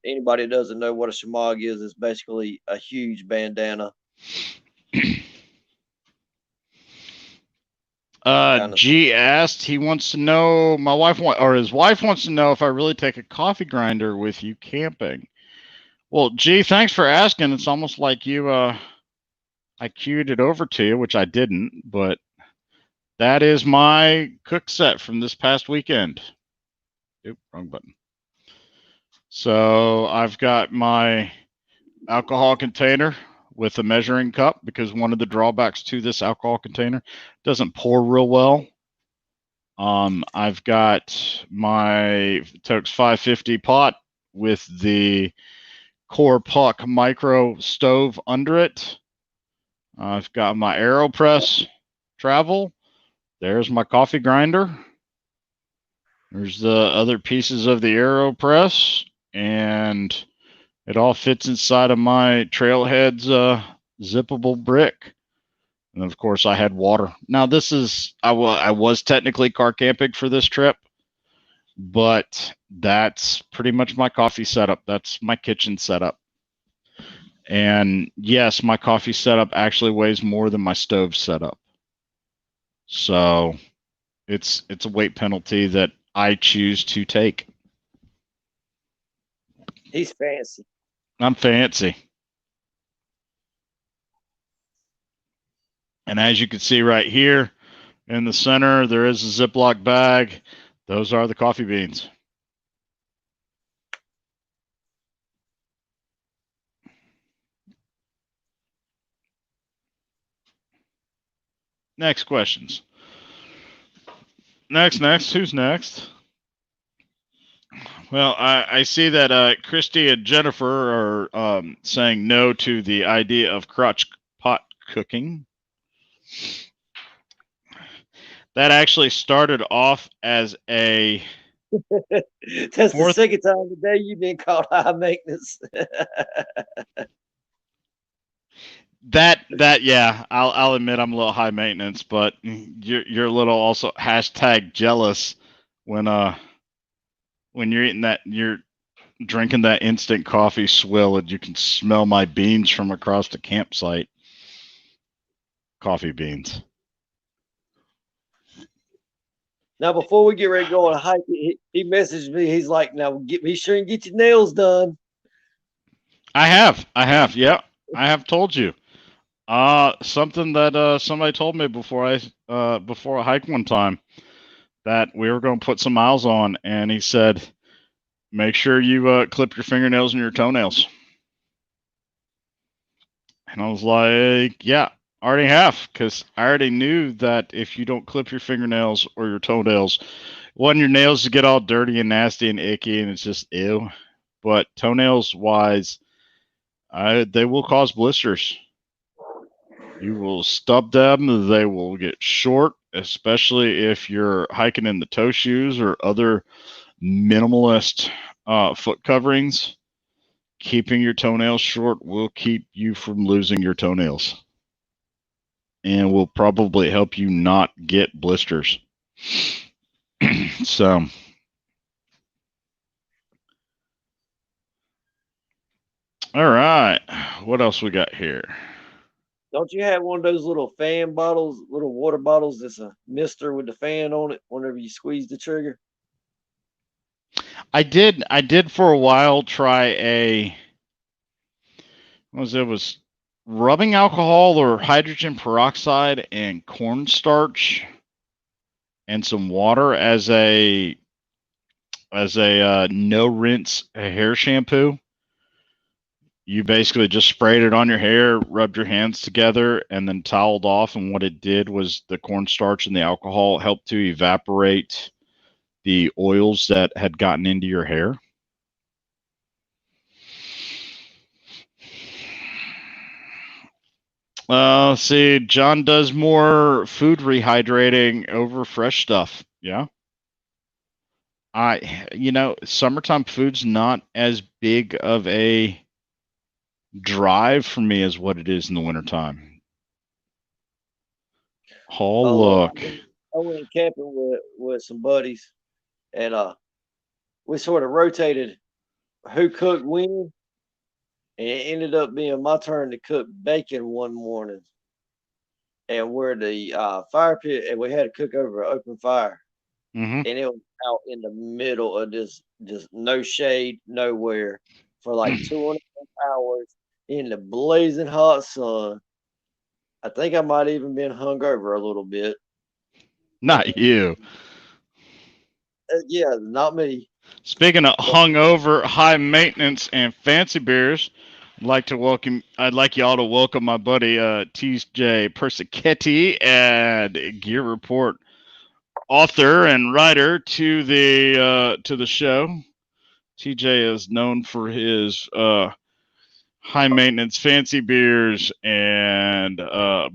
Anybody that doesn't know what a shamag is, it's basically a huge bandana. G asked, he wants to know, his wife wants to know if I really take a coffee grinder with you camping. Well, G, thanks for asking. It's almost like I queued it over to you, which I didn't, but that is my cook set from this past weekend. Oop, wrong button. So I've got my alcohol container with a measuring cup, because one of the drawbacks to this alcohol container doesn't pour real well. I've got my Tox 550 pot with the Core Puck micro stove under it. I've got my AeroPress travel. There's my coffee grinder. There's the other pieces of the AeroPress, and it all fits inside of my Trailheads zippable brick. And of course, I had water. Now, this is, I was technically car camping for this trip, but that's pretty much my coffee setup. That's my kitchen setup. And yes, my coffee setup actually weighs more than my stove setup. So it's a weight penalty that I choose to take. He's fancy. I'm fancy. And as you can see right here in the center, there is a Ziploc bag. Those are the coffee beans. Next questions. Next. Who's next? Well, I see that Christy and Jennifer are saying no to the idea of crotch pot cooking. That actually started off as a. That's the second time today you've been called high maintenance. That yeah, I'll admit I'm a little high maintenance, but you're a little also hashtag jealous when you're eating that, you're drinking that instant coffee swill and you can smell my beans from across the campsite. Coffee beans. Now, before we get ready to go on a hike, he messaged me. He's like, "Now be sure and get your nails done." I have. Yeah, I have told you. Something that somebody told me before I hiked one time, that we were going to put some miles on, and he said, make sure you clip your fingernails and your toenails. And I was like, yeah, I already have, because I already knew that if you don't clip your fingernails or your toenails, one, your nails to get all dirty and nasty and icky, and it's just ew. But toenails wise, they will cause blisters. You will stub them. They will get short, especially if you're hiking in the toe shoes or other minimalist foot coverings. Keeping your toenails short will keep you from losing your toenails and will probably help you not get blisters. So, all right, what else we got here? Don't you have one of those little fan bottles, little water bottles that's a mister with the fan on it whenever you squeeze the trigger? I did for a while try it was rubbing alcohol or hydrogen peroxide and cornstarch and some water as a no rinse hair shampoo. You basically just sprayed it on your hair, rubbed your hands together, and then toweled off. And what it did was the cornstarch and the alcohol helped to evaporate the oils that had gotten into your hair. See, John does more food rehydrating over fresh stuff. Yeah. Summertime food's not as big of a drive for me as what it is in the wintertime. Look. I went camping with some buddies, and we sort of rotated who cooked when, and it ended up being my turn to cook bacon one morning. And where the fire pit, and we had to cook over an open fire, and it was out in the middle of just no shade, nowhere, for like 2.5 hours in the blazing hot sun. I think I might even been hungover a little bit. Not you. Yeah, not me. Speaking of hungover, high maintenance, and fancy beers, I'd like y'all to welcome my buddy TJ Persichetti and Gear Report author and writer to the show. TJ is known for his high maintenance fancy beers and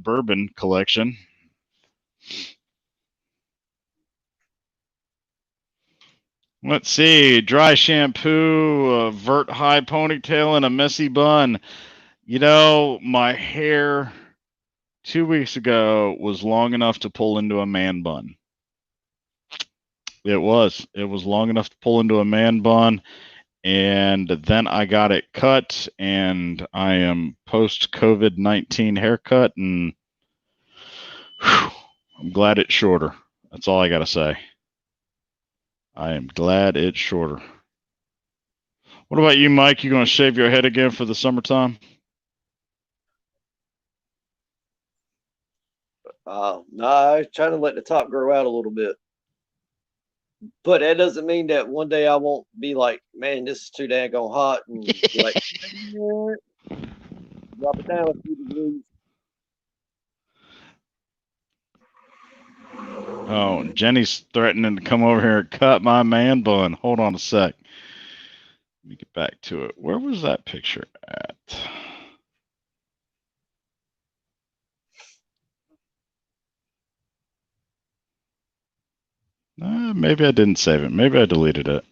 bourbon collection. Let's see. Dry shampoo, a vert high ponytail, and a messy bun. My hair 2 weeks ago was long enough to pull into a man bun. It was long enough to pull into a man bun, and then I got it cut, and I am post COVID-19 haircut, and whew, I'm glad it's shorter. That's all I gotta say. I am glad it's shorter. What about you, Mike? You gonna shave your head again for the summertime? No, I was trying to let the top grow out a little bit. But that doesn't mean that one day I won't be like, man, this is too daggone hot, and be like, drop it down a few degrees. Oh, Jenny's threatening to come over here and cut my man bun. Hold on a sec. Let me get back to it. Where was that picture at? Maybe I didn't save it. Maybe I deleted it.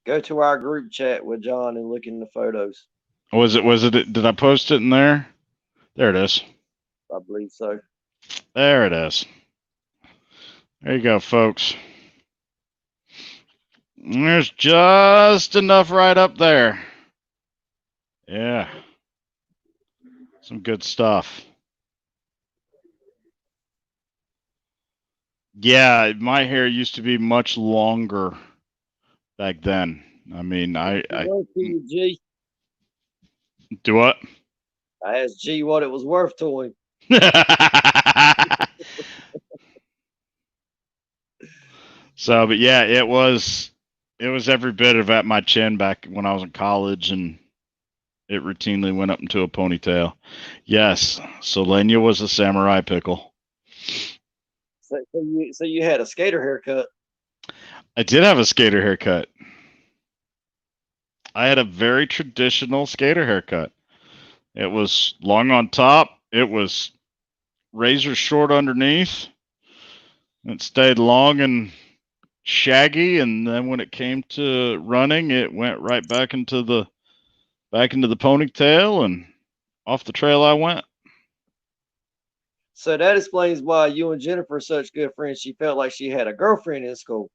Go to our group chat with John and look in the photos. Was it? Did I post it in there? There it is. I believe so. There it is. There you go, folks. There's just enough right up there. Yeah. Some good stuff. Yeah, my hair used to be much longer back then. I mean, I G. do what? I asked G what it was worth to him. So, but yeah, it was every bit of at my chin back when I was in college, and it routinely went up into a ponytail. Yes, Solenia was a samurai pickle. So you had a skater haircut. I did have a skater haircut. I had a very traditional skater haircut. It was long on top. It was razor short underneath. It stayed long and shaggy, and then when it came to running, it went right back into the ponytail, and off the trail I went. So that explains why you and Jennifer are such good friends. She felt like she had a girlfriend in school.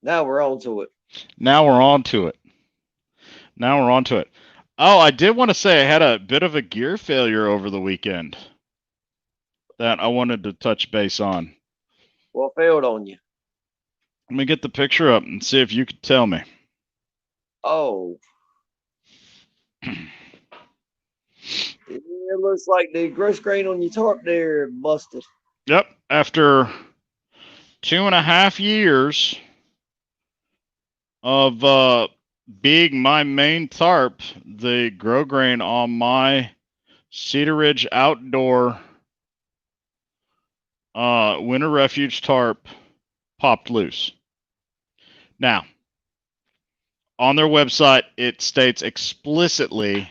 Now we're on to it. Now we're on to it. Oh, I did want to say I had a bit of a gear failure over the weekend that I wanted to touch base on. What failed on you? Let me get the picture up and see if you could tell me. Oh. It looks like the gross grain on your tarp there busted. Yep. After 2.5 years of being my main tarp, the grow grain on my Cedar Ridge outdoor winter refuge tarp popped loose. Now, on their website, it states explicitly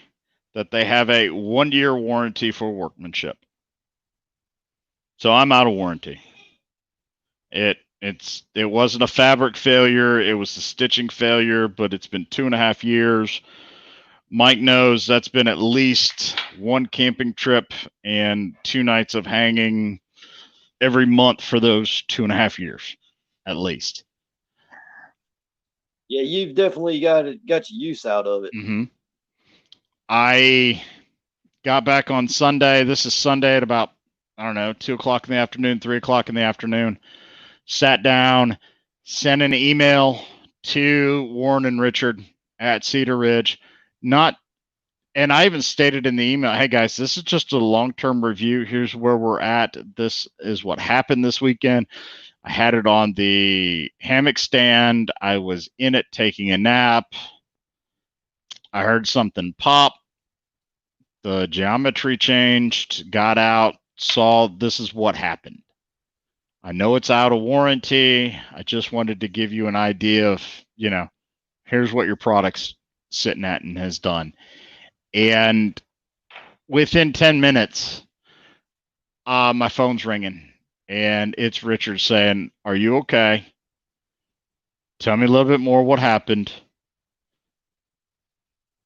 that they have a 1-year warranty for workmanship. So I'm out of warranty. It wasn't a fabric failure. It was a stitching failure, but it's been 2.5 years. Mike knows that's been at least one camping trip and 2 nights of hanging every month for those 2.5 years, at least. Yeah, you've definitely got your use out of it. Mm-hmm. I got back on Sunday. This is Sunday at about, 2 o'clock in the afternoon, 3 o'clock in the afternoon. Sat down, sent an email to Warren and Richard at Cedar Ridge. And I even stated in the email, hey guys, this is just a long-term review. Here's where we're at. This is what happened this weekend. I had it on the hammock stand. I was in it taking a nap. I heard something pop. The geometry changed, got out, saw this is what happened. I know it's out of warranty. I just wanted to give you an idea of, here's what your product's sitting at and has done. And within 10 minutes, my phone's ringing, and it's Richard saying, are you okay? Tell me a little bit more what happened.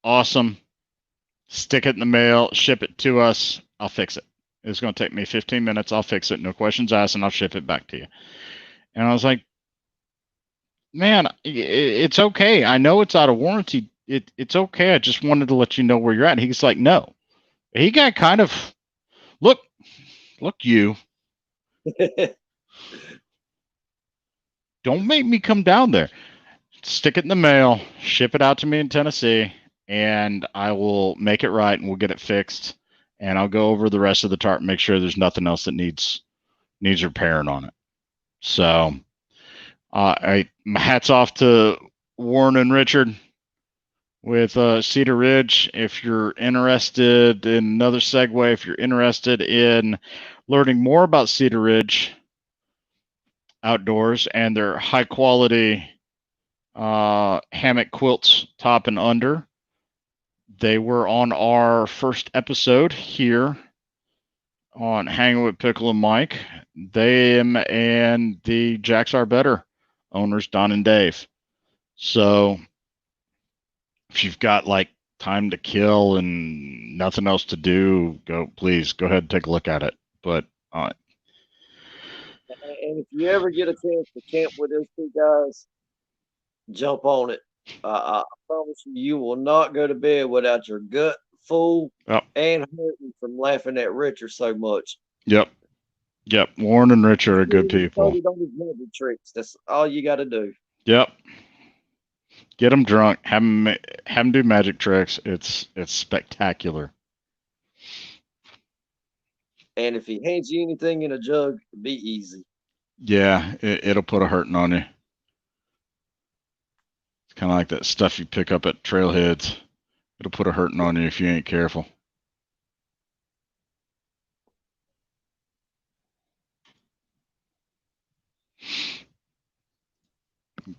Awesome. stick it in the mail, ship it to us. I'll fix it. It's going to take me 15 minutes. I'll fix it. No questions asked, and I'll ship it back to you. And I was like, man, it's okay. I know it's out of warranty. It's okay. I just wanted to let you know where you're at. And he's like, no. He got kind of, look, you. Don't make me come down there. Stick it in the mail, ship it out to me in Tennessee, and I will make it right and we'll get it fixed. And I'll go over the rest of the tarp and make sure there's nothing else that needs repairing on it. So my hat's off to Warren and Richard with Cedar Ridge. If you're interested in another segue, if you're interested in learning more about Cedar Ridge Outdoors and their high quality hammock quilts, top and under, they were on our first episode here on Hangin with Pickl and Mike. Them and the Jacks Are Better owners, Don and Dave. So if you've got like time to kill and nothing else to do, please go ahead and take a look at it. But and if you ever get a chance to camp with those two guys, jump on it. I promise you, you will not go to bed without your gut full and hurting from laughing at Richard so much. Yep. Warren and Richard are good people. On his magic tricks. That's all you got to do. Yep. Get them drunk. Have them do magic tricks. It's spectacular. And if he hands you anything in a jug, be easy. Yeah, it'll put a hurting on you. It's kind of like that stuff you pick up at trailheads. It'll put a hurting on you if you ain't careful.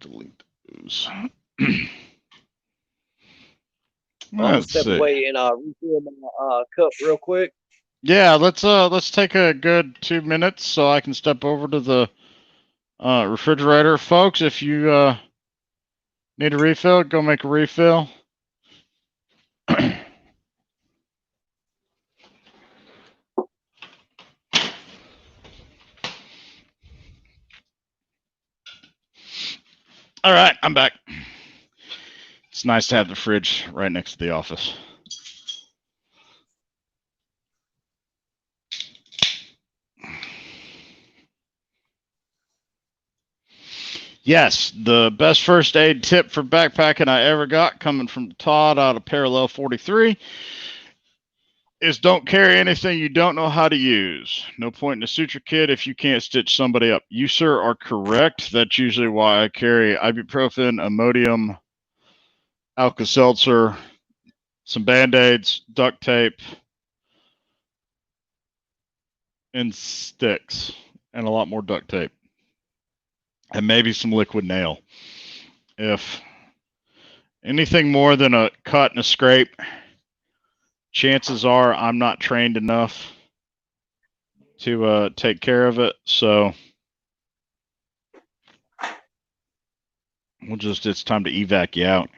Delete those. I'll step away and refill my cup real quick. Yeah, let's take a good 2 minutes so I can step over to the refrigerator. Folks, if you need a refill, go make a refill. All right, I'm back. It's nice to have the fridge right next to the office. Yes, the best first aid tip for backpacking I ever got, coming from Todd out of Parallel 43, is don't carry anything you don't know how to use. No point in a suture kit if you can't stitch somebody up. You, sir, are correct. That's usually why I carry ibuprofen, Imodium, Alka-Seltzer, some Band-Aids, duct tape, and sticks, and a lot more duct tape. And maybe some liquid nail. If anything more than a cut and a scrape, chances are I'm not trained enough to take care of it. So it's time to evac you out.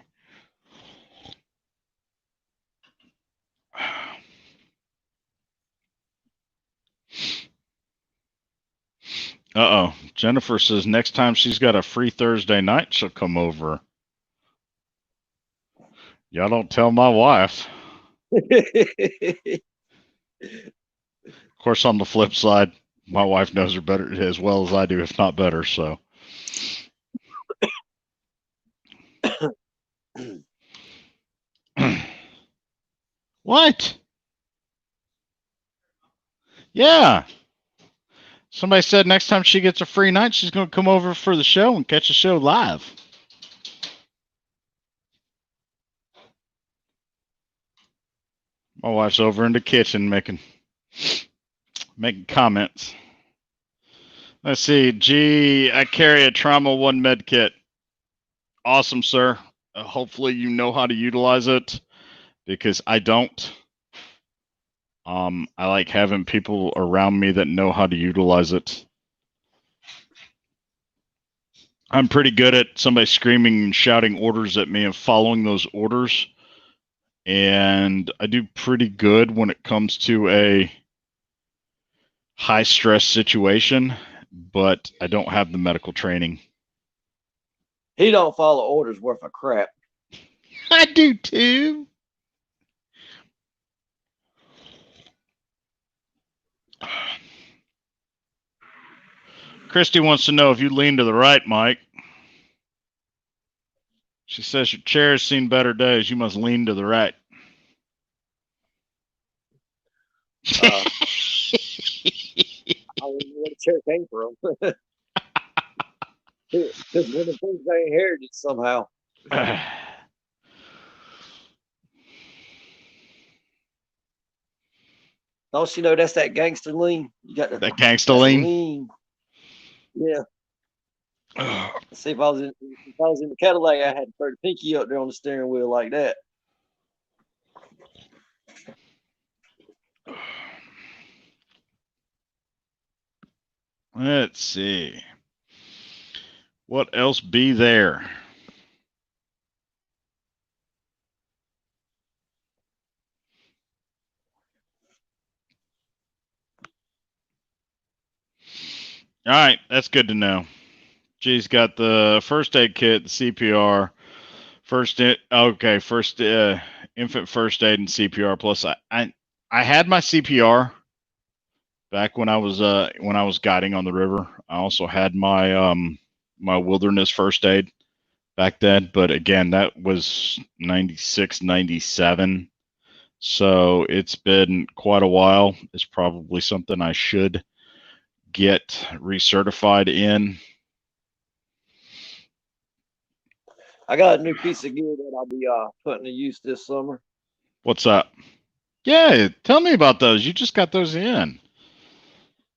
Uh-oh. Jennifer says next time she's got a free Thursday night, she'll come over. Y'all don't tell my wife. Of course, on the flip side, my wife knows her better as well as I do, if not better, so. What? Yeah. Somebody said next time she gets a free night, she's going to come over for the show and catch the show live. My wife's over in the kitchen making comments. Let's see. Gee, I carry a Trauma 1 med kit. Awesome, sir. Hopefully you know how to utilize it, because I don't. I like having people around me that know how to utilize it. I'm pretty good at somebody screaming and shouting orders at me and following those orders and I do pretty good when it comes to a high stress situation, but I don't have the medical training. He don't follow orders worth of crap. I do too. Christy wants to know if you lean to the right, Mike. She says your chair has seen better days. You must lean to the right. I don't know where the chair came from. Because one of the things I inherited somehow. Don't you know that's that gangster lean? You got that gangster lean. Yeah. See, if I was in the Cadillac, I had to throw the pinky up there on the steering wheel like that. Let's see. What else be there? All right, that's good to know. G's got the first aid kit, the CPR, first infant first aid and CPR. Plus, I had my CPR back when I was guiding on the river. I also had my my wilderness first aid back then, but again, that was 96, 97. So it's been quite a while. It's probably something I should get recertified in. I got a new piece of gear that I'll be putting to use this summer. What's up? Yeah, tell me about those. You just got those in.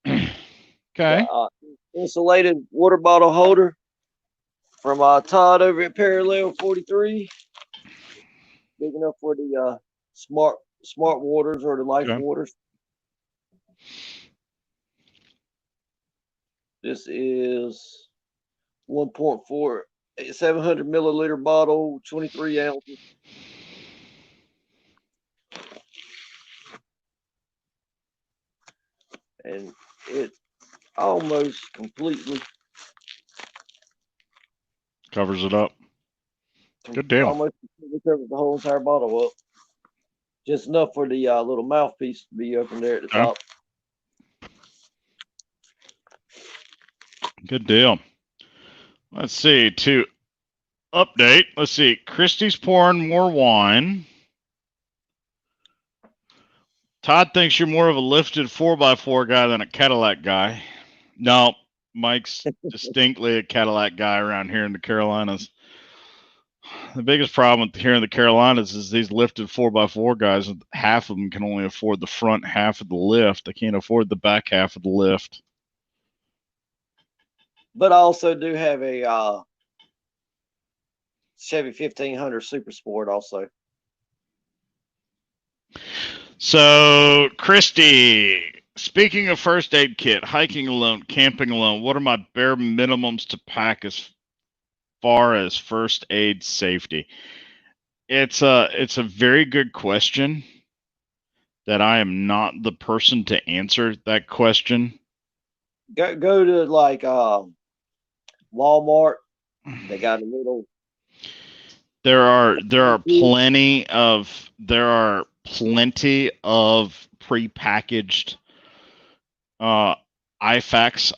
Okay. Insulated water bottle holder from Todd over at Parallel 43. Big enough for the smart waters or the life waters. This is 1.4, 700 milliliter bottle, 23 ounces. And it almost completely covers it up. Good deal. Almost completely covers the whole entire bottle up. Just enough for the little mouthpiece to be open there at the top. Good deal. Let's see. To update, let's see. Christy's pouring more wine. Todd thinks you're more of a lifted 4x4 guy than a Cadillac guy. No, Mike's distinctly a Cadillac guy around here in the Carolinas. The biggest problem here in the Carolinas is these lifted 4x4 guys, half of them can only afford the front half of the lift. They can't afford the back half of the lift. But I also do have a Chevy 1500 Super Sport also. So, Christy, speaking of first aid kit, hiking alone, camping alone, what are my bare minimums to pack as far as first aid safety? It's a very good question that I am not the person to answer that question. Go to like Walmart. They got a little. There are plenty of prepackaged IFAKs,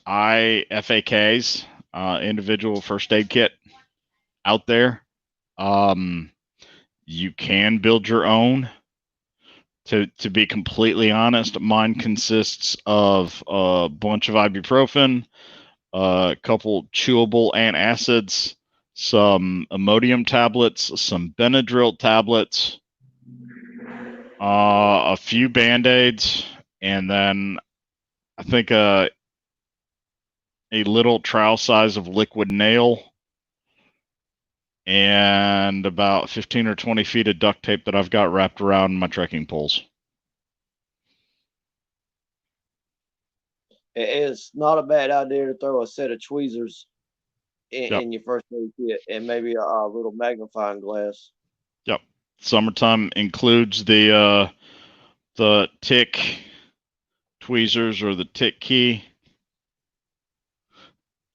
individual first aid kit out there. You can build your own. To be completely honest, mine consists of a bunch of ibuprofen, a couple chewable antacids, some Imodium tablets, some Benadryl tablets, a few Band-Aids, and then I think a little trowel size of liquid nail, and about 15 or 20 feet of duct tape that I've got wrapped around my trekking poles. It's not a bad idea to throw a set of tweezers in your first aid kit and maybe a little magnifying glass. Yep. Summertime includes the tick tweezers or the tick key.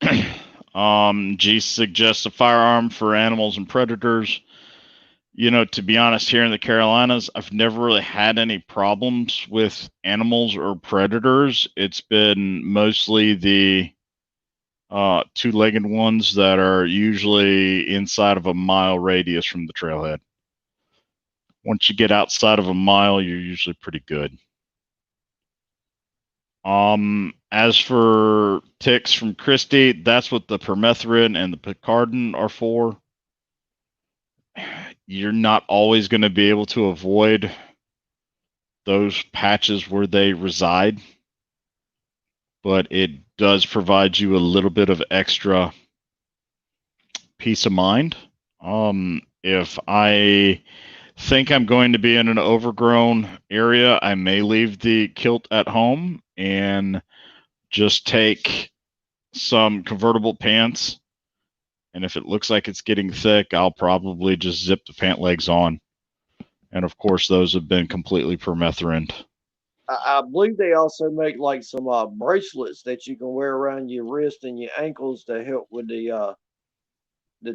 G suggests a firearm for animals and predators. You know, to be honest, here in the Carolinas, I've never really had any problems with animals or predators. It's been mostly the two-legged ones that are usually inside of a mile radius from the trailhead. Once you get outside of a mile, you're usually pretty good. As for ticks from Christie, that's what the permethrin and the picardin are for. You're not always going to be able to avoid those patches where they reside, but it does provide you a little bit of extra peace of mind. If I think I'm going to be in an overgrown area, I may leave the kilt at home and just take some convertible pants. And if it looks like it's getting thick, I'll probably just zip the pant legs on. And of course, those have been completely permethrined. I believe they also make like some bracelets that you can wear around your wrist and your ankles to help with the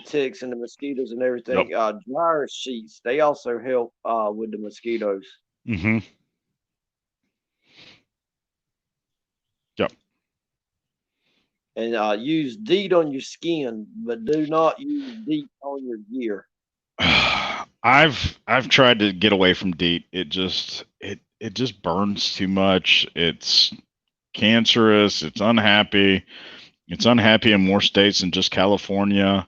ticks and the mosquitoes and everything. Yep. Dryer sheets, they also help with the mosquitoes. Mm-hmm. Yep. And use DEET on your skin, but do not use DEET on your gear. I've tried to get away from DEET. It just burns too much. It's cancerous. It's unhappy. It's unhappy in more states than just California.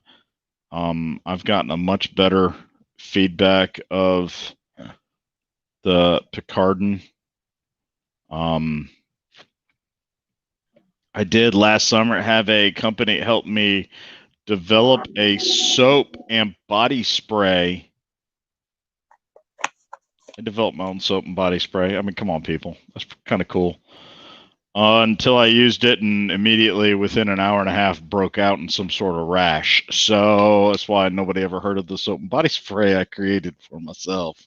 I've gotten a much better feedback of the picardin. I did last summer have a company help me develop a soap and body spray. I developed my own soap and body spray. I mean, come on, people. That's kind of cool. Until I used it and immediately within an hour and a half broke out in some sort of rash. So that's why nobody ever heard of the soap and body spray I created for myself.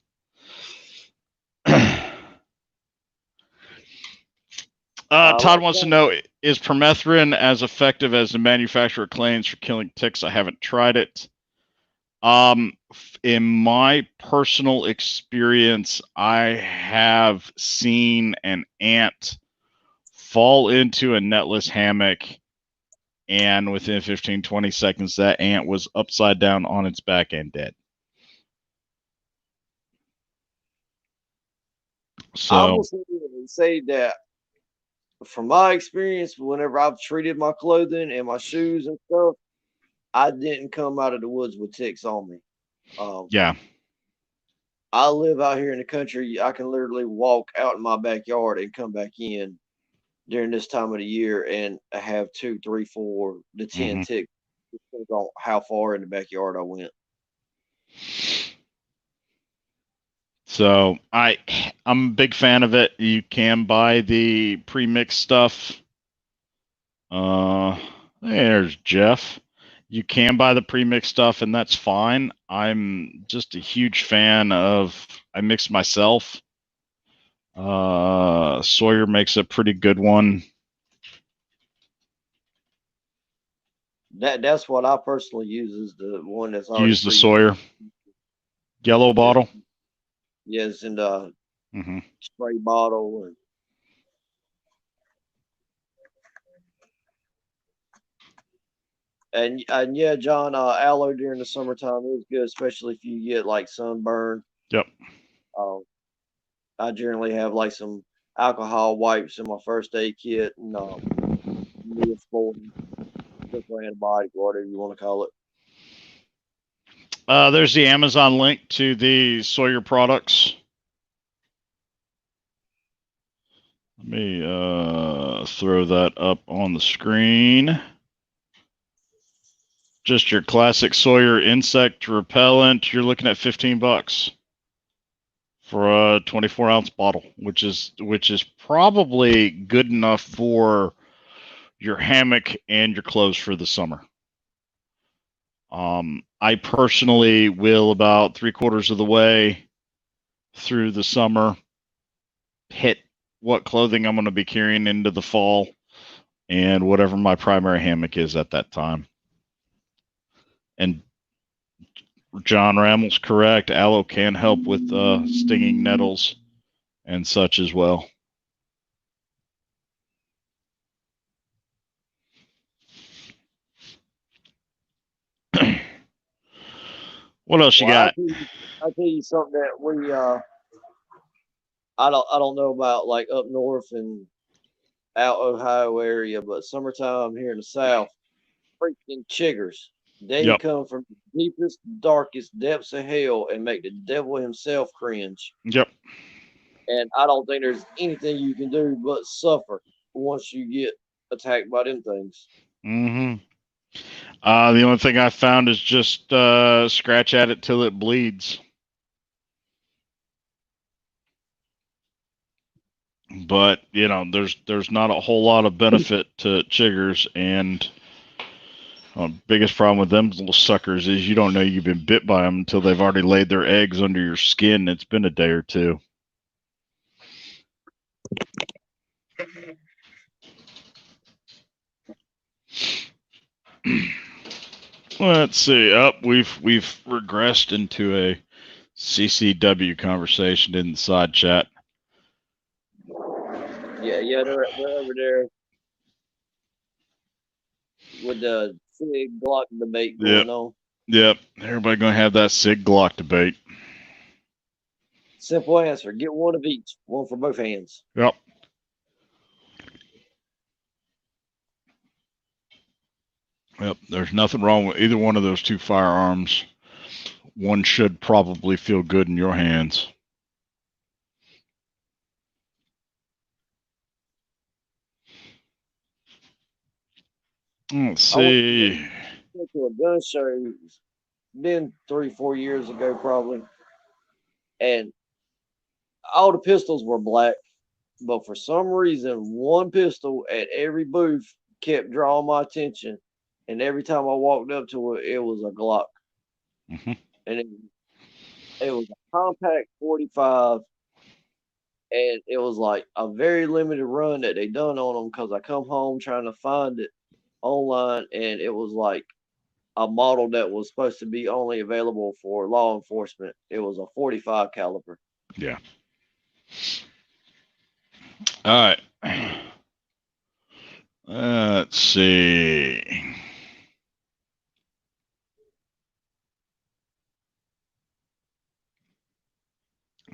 Todd wants to know, is permethrin as effective as the manufacturer claims for killing ticks? I haven't tried it. In my personal experience, I have seen an ant fall into a netless hammock, and within 15-20 seconds, that ant was upside down on its back and dead. So I will say that from my experience, whenever I've treated my clothing and my shoes and stuff, I didn't come out of the woods with ticks on me. Yeah. I live out here in the country. I can literally walk out in my backyard and come back in during this time of the year and have 2, 3, 4 to 10 ticks, depending on how far in the backyard I went. So I'm a big fan of it. You can buy the pre-mixed stuff. There's Jeff. You can buy the pre-mixed stuff, and that's fine. I'm just a huge fan of. I mix myself. Sawyer makes a pretty good one. That's what I personally use, is the one that's already Use the Sawyer yellow bottle. Yes, and spray bottle and yeah, John, aloe during the summertime is good, especially if you get like sunburn. Yep. I generally have like some alcohol wipes in my first aid kit and antibiotic, whatever you want to call it. There's the Amazon link to the Sawyer products. Let me throw that up on the screen. Just your classic Sawyer insect repellent. You're looking at $15 for a 24-ounce bottle, which is probably good enough for your hammock and your clothes for the summer. I personally will, about 3/4 of the way through the summer, hit what clothing I'm going to be carrying into the fall and whatever my primary hammock is at that time. And John Rammel's correct. Aloe can help with stinging nettles and such as well. What else you got? I'll tell you something that we I don't know about like up north and out Ohio area, but summertime here in the South, freaking chiggers. They come from the deepest, darkest depths of hell and make the devil himself cringe. Yep. And I don't think there's anything you can do but suffer once you get attacked by them things. Mm-hmm. The only thing I found is just scratch at it till it bleeds. But you know, there's not a whole lot of benefit to chiggers, and biggest problem with them little suckers is you don't know you've been bit by them until they've already laid their eggs under your skin. It's been a day or two. Let's see. We've regressed into a CCW conversation in the side chat. Yeah, they're over there with the Sig Glock debate going on. Yep, everybody gonna have that Sig Glock debate. Simple answer: get one of each, one for both hands. Yep. Yep. There's nothing wrong with either one of those two firearms. One should probably feel good in your hands. Let's see. I went to a gun show. It's been 3-4 years ago, probably, and all the pistols were black, but for some reason, one pistol at every booth kept drawing my attention, and every time I walked up to it, it was a Glock, and it was a compact 45. And it was like a very limited run that they done on them because I come home trying to find it online, and it was like a model that was supposed to be only available for law enforcement. It was a 45 caliber. Yeah. All right. Let's see.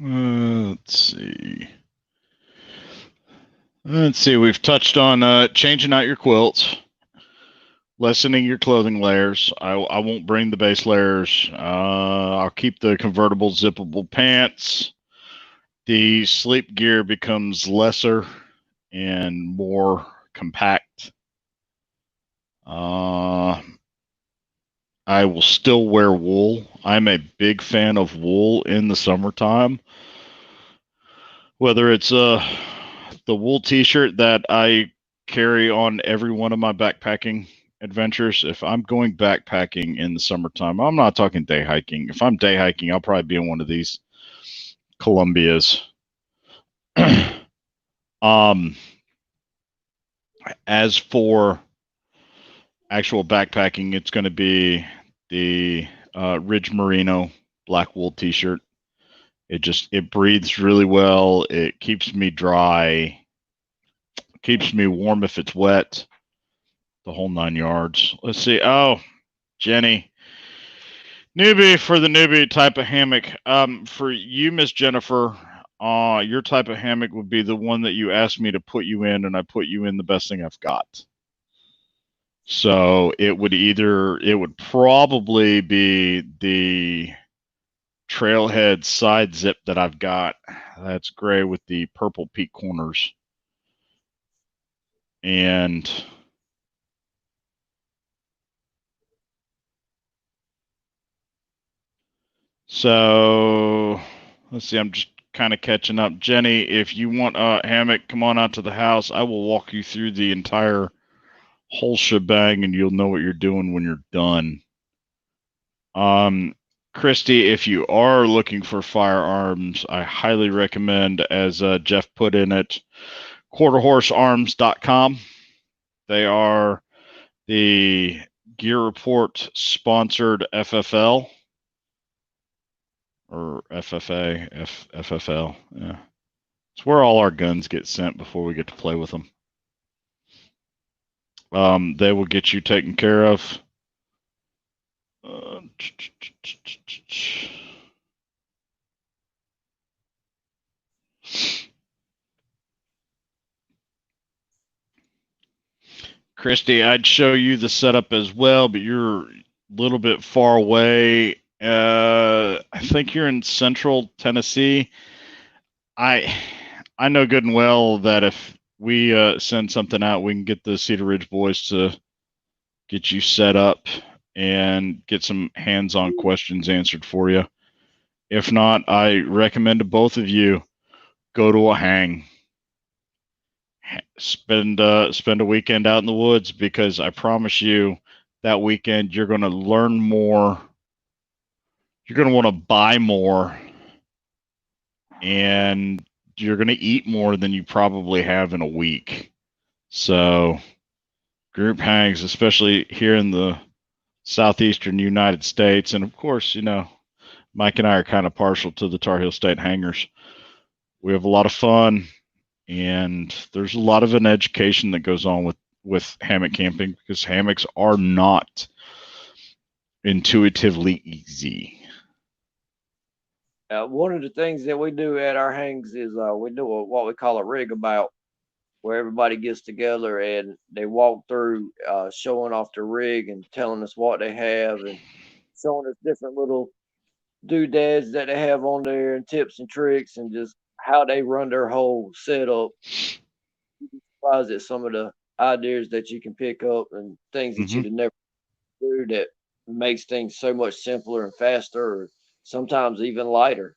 Let's see. We've touched on changing out your quilts, lessening your clothing layers. I won't bring the base layers. I'll keep the convertible zippable pants. The sleep gear becomes lesser and more compact. I will still wear wool. I'm a big fan of wool in the summertime. Whether it's the wool t-shirt that I carry on every one of my backpacking adventures. If I'm going backpacking in the summertime, I'm not talking day hiking. If I'm day hiking, I'll probably be in one of these Columbias. As for actual backpacking, it's going to be the Ridge Merino black wool t-shirt. It breathes really well. It keeps me dry. Keeps me warm if it's wet. The whole 9 yards. Let's see. Oh, Jenny. Newbie for the newbie type of hammock. For you, Miss Jennifer, your type of hammock would be the one that you asked me to put you in, and I put you in the best thing I've got. So it would probably be the Trailhead side zip that I've got. That's gray with the purple peak corners. And so let's see, I'm just kind of catching up. Jenny, if you want a hammock, come on out to the house. I will walk you through the entire whole shebang and you'll know what you're doing when you're done. Christy, if you are looking for firearms, I highly recommend, as Jeff put in it, quarterhorsearms.com. They are the Gear Report sponsored FFL or FFA, FFL. Yeah. It's where all our guns get sent before we get to play with them. They will get you taken care of. Christy, I'd show you the setup as well, but you're a little bit far away. I think you're in central Tennessee. I know good and well that if we send something out, we can get the Cedar Ridge boys to get you set up and get some hands-on questions answered for you. If not, I recommend to both of you go to a hang. Spend a weekend out in the woods, because I promise you that weekend you're going to learn more. You're going to want to buy more, and you're going to eat more than you probably have in a week. So group hangs, especially here in the southeastern United States, and of course, you know, Mike and I are kind of partial to the Tar Heel State hangers. We have a lot of fun, and there's a lot of an education that goes on with hammock camping, because hammocks are not intuitively easy. One of the things that we do at our hangs is we do what we call a rig about, where everybody gets together and they walk through showing off the rig and telling us what they have and showing us different little doodads that they have on there and tips and tricks and just how they run their whole setup. You'd be surprised at some of the ideas that you can pick up and things that you'd have never do that makes things so much simpler and faster, or sometimes even lighter.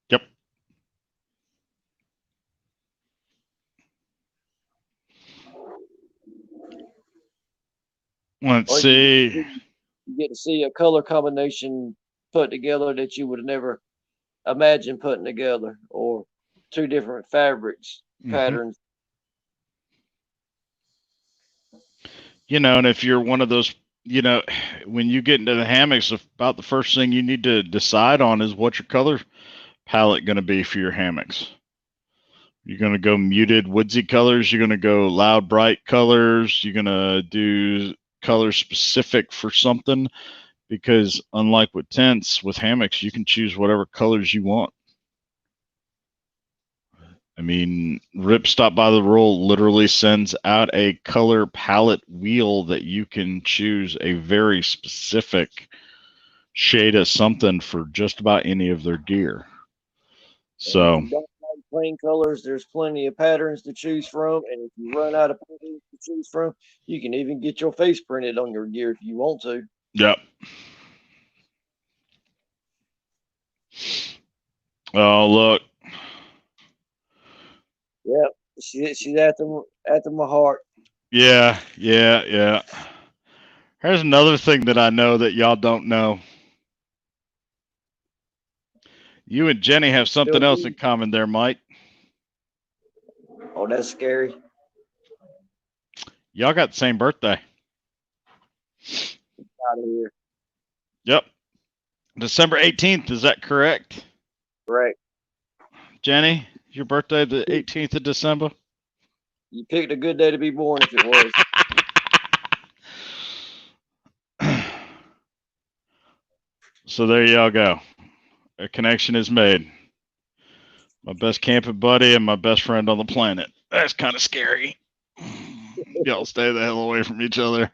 Yep. Let's see. You get to see a color combination put together that you would have never imagined putting together, or two different fabrics, patterns. You know, and if you're one of those, you know, when you get into the hammocks, about the first thing you need to decide on is what your color palette going to be for your hammocks. You're going to go muted, woodsy colors. You're going to go loud, bright colors. You're going to do colors specific for something, because unlike with tents, with hammocks, you can choose whatever colors you want. I mean, Rip Stop by the Roll literally sends out a color palette wheel that you can choose a very specific shade of something for just about any of their gear. So, if you don't like plain colors, there's plenty of patterns to choose from, and if you run out of patterns to choose from, you can even get your face printed on your gear if you want to. Yep. Oh, look. Yep, she's after my heart. Yeah. Here's another thing that I know that y'all don't know. You and Jenny have something else in common there, Mike. Oh, that's scary. Y'all got the same birthday. Out of here. Yep. December 18th, is that correct? Correct. Jenny, your birthday the 18th of December? You picked a good day to be born if it was. So there y'all go. A connection is made. My best camping buddy and my best friend on the planet. That's kind of scary. Y'all stay the hell away from each other.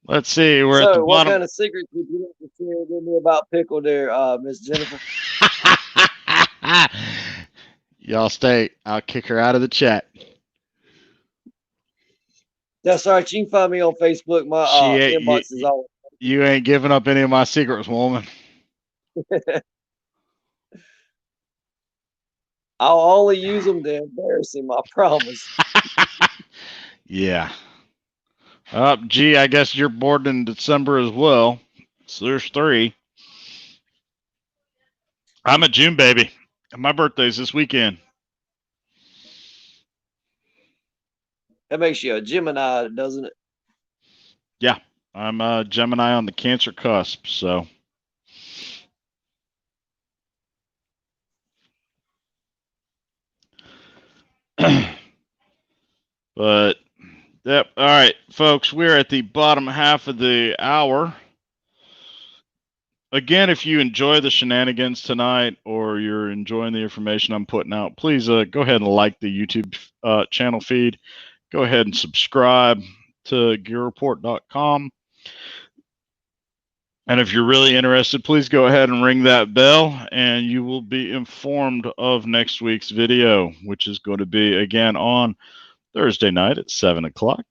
Let's see. We're at the bottom. What kind of secrets would you like to share with me about Pickl there, Miss Jennifer? Y'all stay. I'll kick her out of the chat. That's all right. You can find me on Facebook. My inbox is always. You ain't giving up any of my secrets, woman. I'll only use them to embarrass him, I promise. Yeah. Gee, I guess you're born in December as well. So there's 3. I'm a June baby. My birthday's this weekend. That makes you a Gemini, doesn't it? Yeah. I'm a Gemini on the Cancer cusp, so. But, yep. All right, folks, we're at the bottom half of the hour. Again, if you enjoy the shenanigans tonight or you're enjoying the information I'm putting out, please go ahead and like the YouTube channel feed. Go ahead and subscribe to Gear-Report.com. And if you're really interested, please go ahead and ring that bell and you will be informed of next week's video, which is going to be again on Thursday night at 7 o'clock.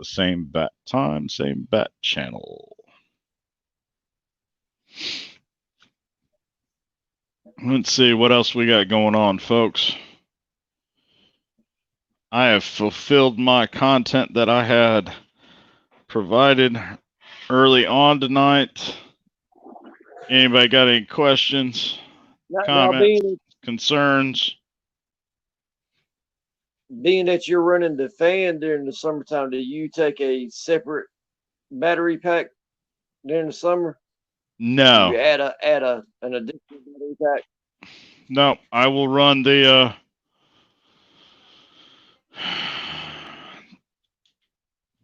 Same bat time, same bat channel. Let's see what else we got going on, folks. I have fulfilled my content that I had provided early on tonight. Anybody got any questions, comments, concerns? Being that you're running the fan during the summertime, do you take a separate battery pack during the summer? No. You add an additional battery pack? No, I will run the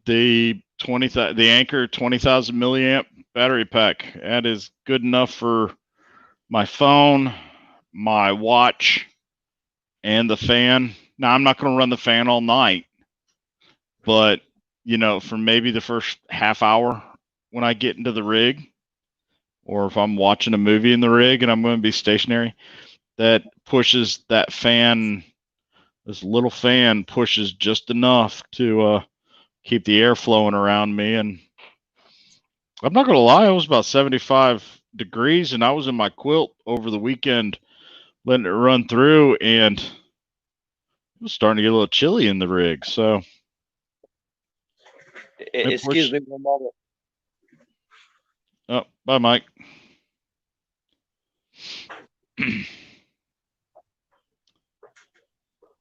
the Anchor 20,000 milliamp battery pack. That is good enough for my phone, my watch, and the fan. Now, I'm not going to run the fan all night, but you know, for maybe the first half hour when I get into the rig, or if I'm watching a movie in the rig and I'm going to be stationary, that pushes that fan. This little fan pushes just enough to keep the air flowing around me. And I'm not going to lie, it was about 75 degrees and I was in my quilt over the weekend letting it run through, and it was starting to get a little chilly in the rig. So excuse me one moment. Oh, bye, Mike.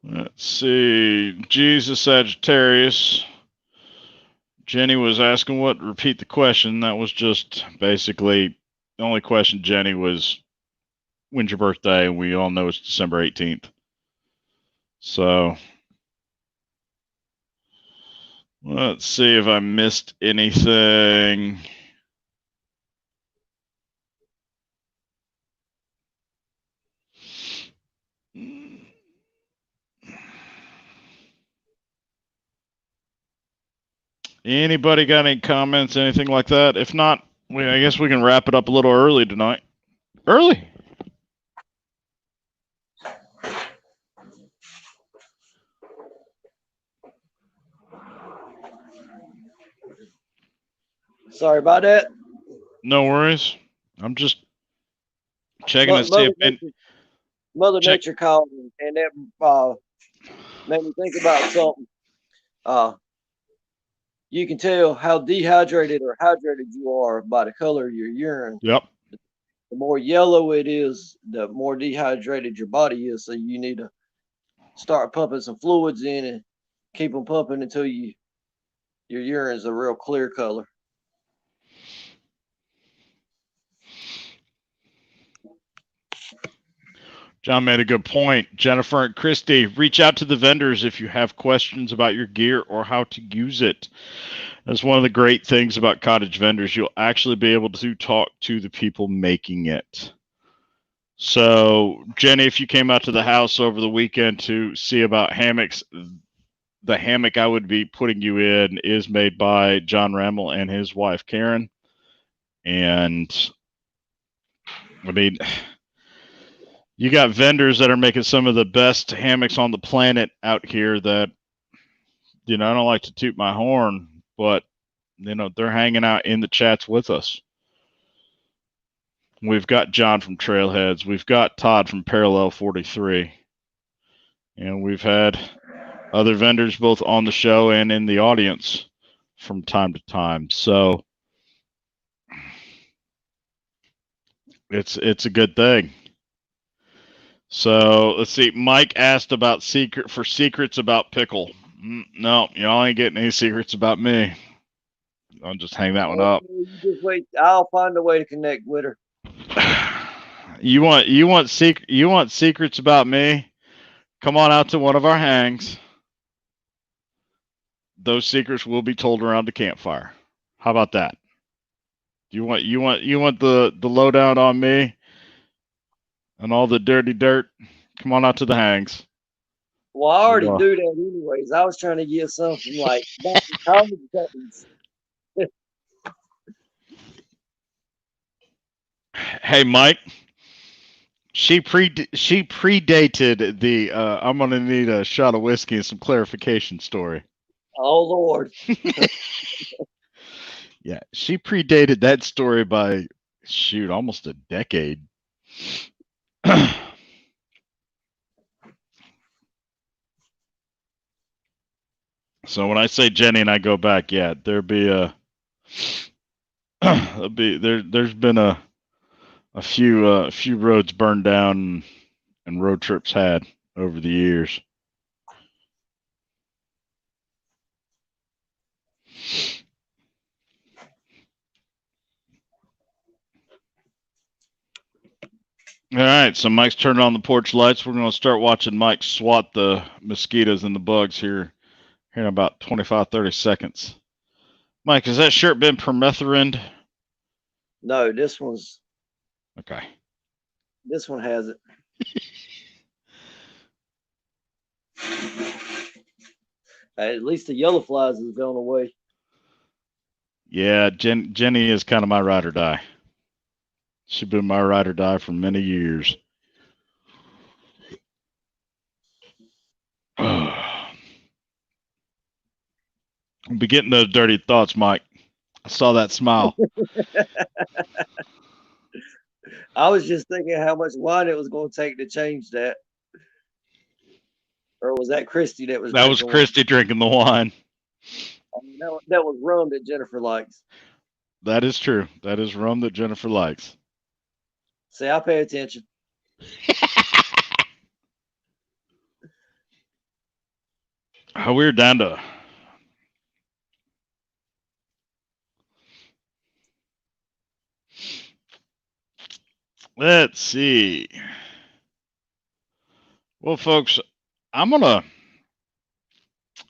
Let's see. Jesus Sagittarius. Jenny was asking what? Repeat the question. That was just basically the only question, Jenny, was when's your birthday? And we all know it's December 18th. So let's see if I missed anything. Anybody got any comments, anything like that? If not, I guess we can wrap it up a little early tonight. Early? Sorry about that. No worries. I'm just checking to see if Mother Nature called me, and that made me think about something. You can tell how dehydrated or hydrated you are by the color of your urine. Yep. The more yellow it is, the more dehydrated your body is. So you need to start pumping some fluids in and keep them pumping until your urine is a real clear color. John made a good point. Jennifer and Christy, reach out to the vendors if you have questions about your gear or how to use it. That's one of the great things about cottage vendors. You'll actually be able to talk to the people making it. So, Jenny, if you came out to the house over the weekend to see about hammocks, the hammock I would be putting you in is made by John Rammel and his wife, Karen. And, I mean, you got vendors that are making some of the best hammocks on the planet out here that, you know, I don't like to toot my horn, but, you know, they're hanging out in the chats with us. We've got John from Trailheads. We've got Todd from Parallel 43. And we've had other vendors both on the show and in the audience from time to time. So it's a good thing. So let's see. Mike asked about secrets about Pickl. No, y'all ain't getting any secrets about me. I'll just hang that one up. You just wait. I'll find a way to connect with her. You want secrets about me? Come on out to one of our hangs. Those secrets will be told around the campfire. How about that? You want the lowdown on me and all the dirty dirt? Come on out to the hangs. Well, I already do that anyways. I was trying to get something like common sense. Hey, Mike. She predated the. I'm gonna need a shot of whiskey and some clarification story. Oh Lord. Yeah, she predated that story by almost a decade. So when I say Jenny and I go back, yeah, there'll be a there's been a few roads burned down and road trips had over the years. All right, so Mike's turning on the porch lights. We're going to start watching Mike swat the mosquitoes and the bugs here in about 25, 30 seconds. Mike, has that shirt been permethrined? No, this one's okay. This one has it. At least the yellow flies has gone away. Yeah, Jenny is kind of my ride or die. She's been my ride or die for many years. I'll be getting those dirty thoughts, Mike. I saw that smile. I was just thinking how much wine it was going to take to change that. Or was that Christy that was? That was Christy drinking the wine. That was rum that Jennifer likes. That is true. That is rum that Jennifer likes. See, I pay attention. We're down to. Let's see. Well, folks, I'm going to,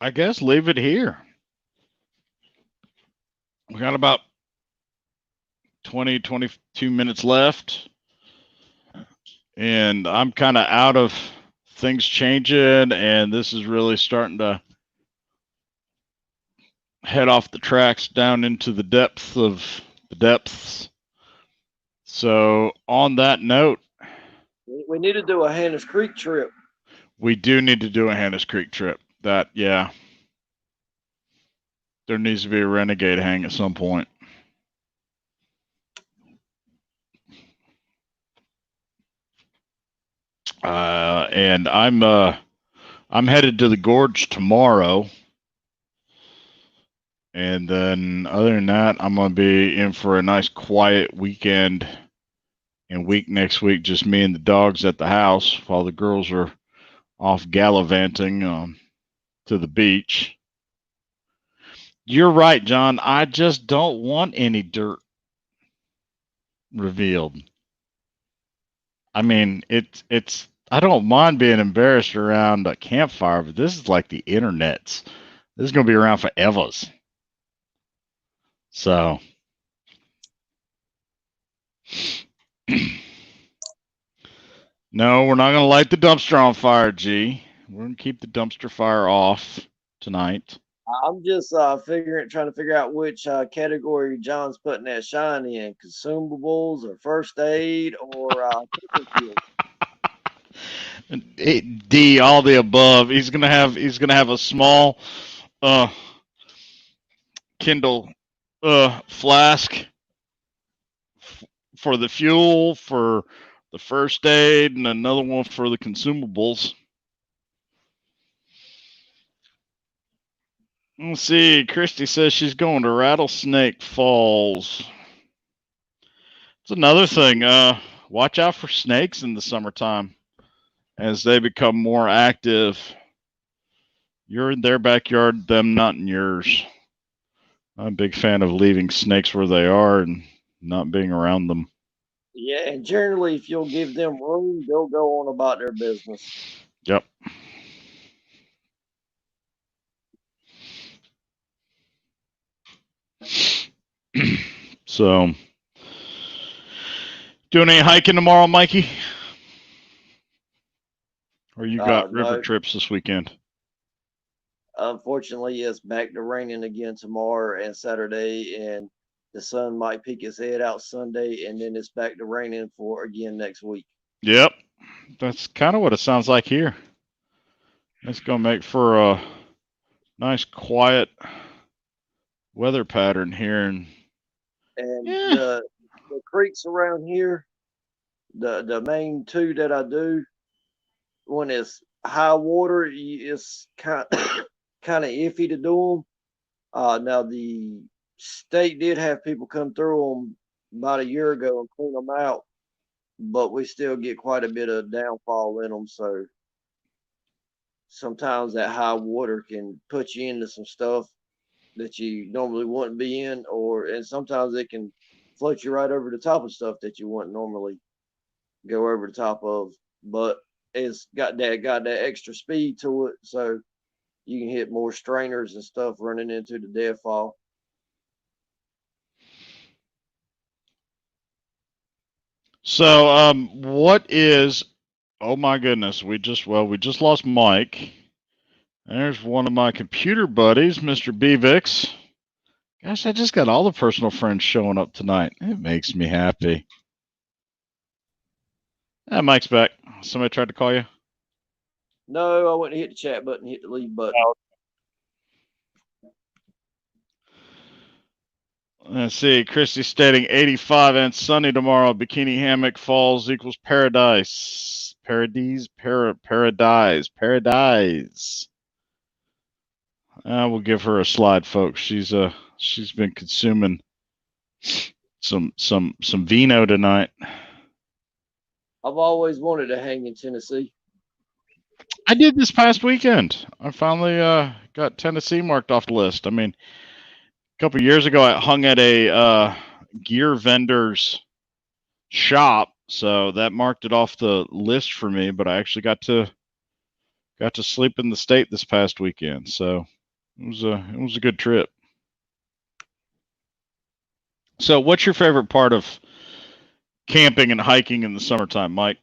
I guess, leave it here. We got about 20, 22 minutes left. And I'm kind of out of things changing, and this is really starting to head off the tracks down into the depths of the depths. So, on that note, we need to do a Hannah's Creek trip. We do need to do a Hannah's Creek trip. Yeah. There needs to be a renegade hang at some point. And I'm headed to the gorge tomorrow. And then other than that, I'm going to be in for a nice quiet weekend and week next week, just me and the dogs at the house while the girls are off gallivanting to the beach. You're right, John. I just don't want any dirt revealed. I mean, it's I don't mind being embarrassed around a campfire, but this is like the internet's. This is going to be around for evers. So, no, we're not going to light the dumpster on fire, G. We're going to keep the dumpster fire off tonight. I'm just trying to figure out which category John's putting that shine in: consumables or first aid or D, all the above. He's gonna have a small Kindle flask for the fuel, for the first aid, and another one for the consumables. Let's see. Christy says she's going to Rattlesnake Falls. It's another thing. Watch out for snakes in the summertime as they become more active. You're in their backyard, them not in yours. I'm a big fan of leaving snakes where they are and not being around them. Yeah, and generally, if you'll give them room, they'll go on about their business. Yep. So, doing any hiking tomorrow, Mikey? Or you got river No. trips this weekend? Unfortunately, it's back to raining again tomorrow and Saturday, and the sun might peek its head out Sunday, and then it's back to raining for again next week. Yep. That's kind of what it sounds like here. It's going to make for a nice, quiet weather pattern here. And the creeks around here, the main two that I do, when it's high water, it's kind of iffy to do them. Now the state did have people come through them about a year ago and clean them out, but we still get quite a bit of downfall in them. So sometimes that high water can put you into some stuff that you normally wouldn't be in, and sometimes it can float you right over the top of stuff that you wouldn't normally go over the top of. But it's got that extra speed to it, so you can hit more strainers and stuff running into the deadfall. so, what is? Oh my goodness, we just lost Mike. There's one of my computer buddies, Mr. Bevix. Gosh, I just got all the personal friends showing up tonight. It makes me happy. Mike's back. Somebody tried to call you? No, I wouldn't hit the chat button, hit the leave button. Oh. Let's see. Christy stating 85 and sunny tomorrow. Bikini Hammock Falls equals paradise. Paradise. We'll give her a slide, folks. She's been consuming some vino tonight. I've always wanted to hang in Tennessee. I did this past weekend. I finally got Tennessee marked off the list. I mean, a couple of years ago, I hung at a gear vendor's shop, so that marked it off the list for me. But I actually got to sleep in the state this past weekend, so it was a good trip. So, what's your favorite part of camping and hiking in the summertime, Mike?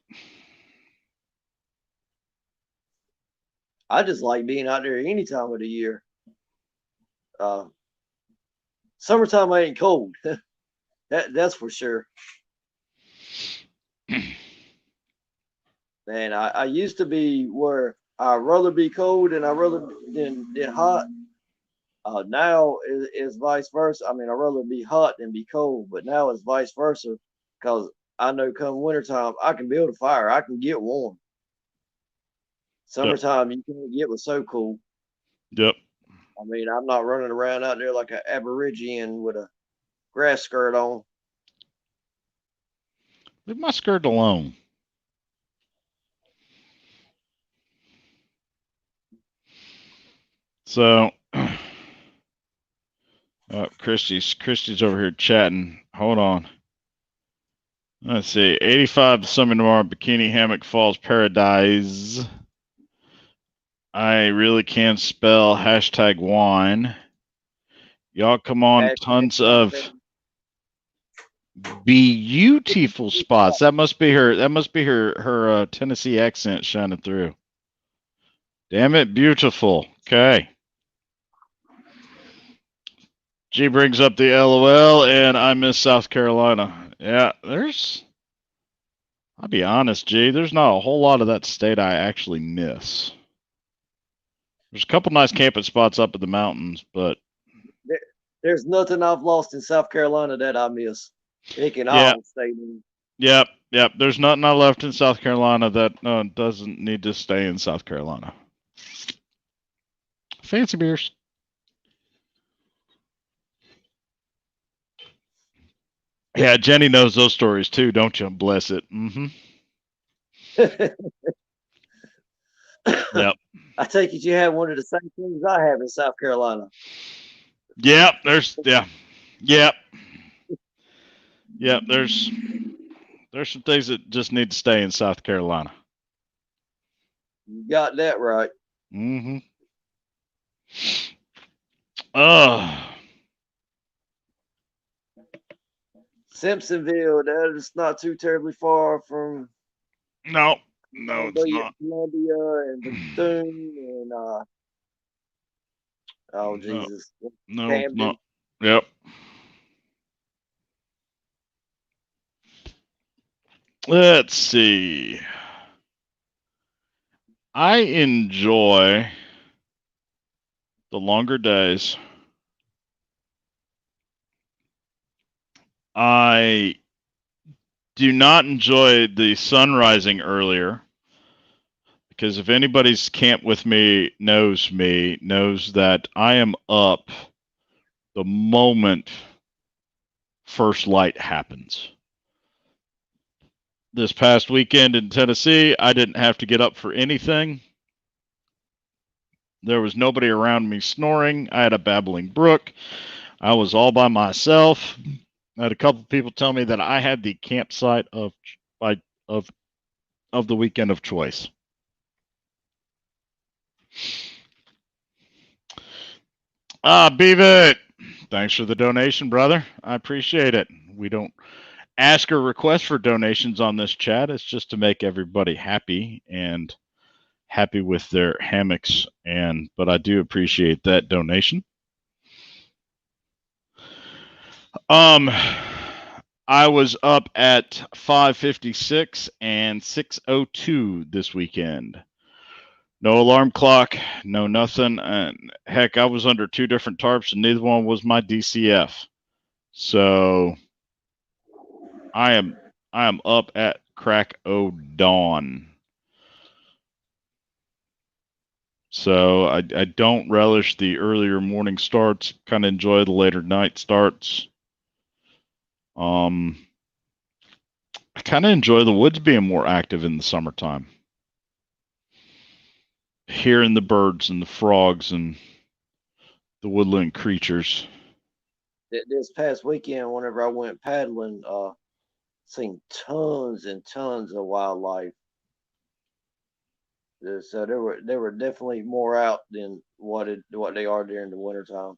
I just like being out there any time of the year. Summertime ain't cold. That's for sure. Man, I used to be where I'd rather be cold and I'd rather than hot. Now it's vice versa. I mean, I'd rather be hot than be cold, but now it's vice versa because I know come wintertime, I can build a fire. I can get warm. Summertime, you can't get was so cool. Yep. I mean, I'm not running around out there like an Aborigine with a grass skirt on. Leave my skirt alone. So, Christy's over here chatting. Hold on. Let's see. 85 to sunny tomorrow. Bikini Hammock Falls Paradise. I really can't spell #wine. Y'all come on. Tons of beautiful spots. That must be her Tennessee accent shining through. Damn it, beautiful. Okay. G brings up the LOL, and I miss South Carolina. Yeah, I'll be honest, G, there's not a whole lot of that state I actually miss. There's a couple nice camping spots up in the mountains, but there's nothing I've lost in South Carolina that I miss. It can all stay in. Yep. There's nothing I left in South Carolina that doesn't need to stay in South Carolina. Fancy beers. Yeah, Jenny knows those stories too, don't you? Bless it. Mm-hmm. Yep. I take it you have one of the same things I have in South Carolina. Yep. Yep. Yep. There's some things that just need to stay in South Carolina. You got that right. Mm-hmm. Oh. Simpsonville, that is not too terribly far from No. No, it's not. Columbia and Bethune and oh No. Jesus, No, it's Camden. not. Yep. Let's see. I enjoy the longer days. I do not enjoy the sun rising earlier because if anybody's camped with me, knows that I am up the moment first light happens. This past weekend in Tennessee, I didn't have to get up for anything. There was nobody around me snoring. I had a babbling brook. I was all by myself. I had a couple people tell me that I had the campsite of of of the weekend of choice. Beavet, thanks for the donation, brother. I appreciate it. We don't ask or request for donations on this chat. It's just to make everybody happy and happy with their hammocks. But I do appreciate that donation. I was up at 5:56 and 6:02 this weekend. No alarm clock, no nothing. And heck, I was under two different tarps and neither one was my DCF. So I am up at crack o' dawn. So I don't relish the earlier morning starts. Kind of enjoy the later night starts. I kind of enjoy the woods being more active in the summertime. Hearing the birds and the frogs and the woodland creatures. This past weekend, whenever I went paddling, seen tons and tons of wildlife. So they were definitely more out than what they are during the wintertime.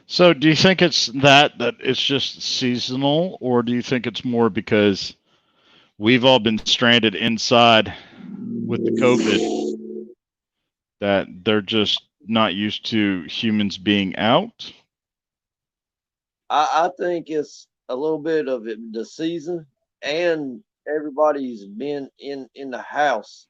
So do you think it's that it's just seasonal, or do you think it's more because we've all been stranded inside with the COVID that they're just not used to humans being out? I think it's a little bit of it, the season, and everybody's been in the house.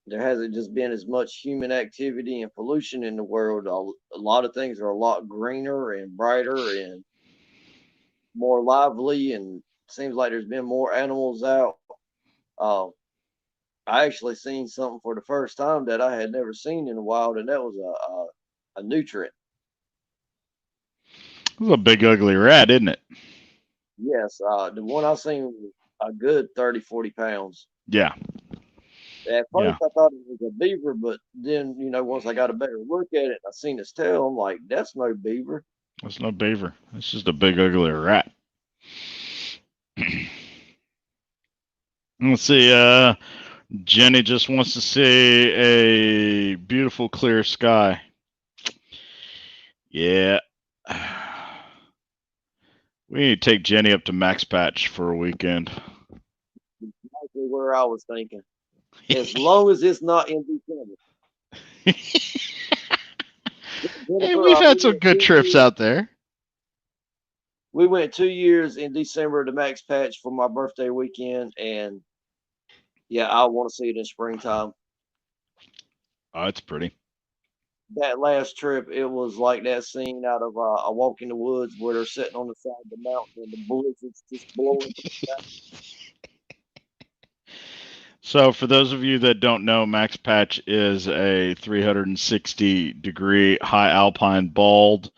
There hasn't just been as much human activity and pollution in the world. A lot of things are a lot greener and brighter and more lively, and seems like there's been more animals out. Uh, I actually seen something for the first time that I had never seen in the wild, and that was a nutrient. It's a big ugly rat, isn't it? Yes, the one I seen was a good 30, 40 pounds. Yeah. At Yeah. first, I thought it was a beaver, but then, once I got a better look at it, I seen his tail. I'm like, that's no beaver. That's no beaver. It's just a big ugly rat. Let's see. Jenny just wants to see a beautiful clear sky. Yeah. We need to take Jenny up to Max Patch for a weekend. Exactly where I was thinking. As long as it's not in December. Hey, we've had some good trips out there. We went 2 years in December to Max Patch for my birthday weekend, and yeah, I want to see it in springtime. Oh, it's pretty. That last trip, it was like that scene out of A Walk in the Woods where they're sitting on the side of the mountain and the blizzard's just blowing. So, for those of you that don't know, Max Patch is a 360-degree high alpine bald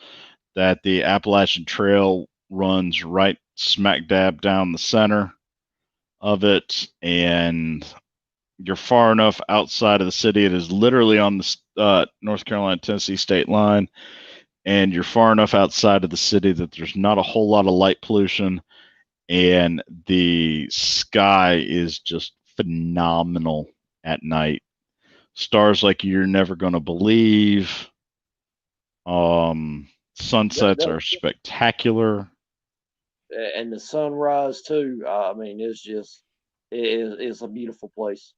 that the Appalachian Trail runs right smack dab down the center of it, and you're far enough outside of the city. It is literally on the North Carolina-Tennessee state line, and you're far enough outside of the city that there's not a whole lot of light pollution, and the sky is just phenomenal at night. Stars like you're never going to believe. Sunsets are spectacular. And the sunrise too. I mean, it's a beautiful place.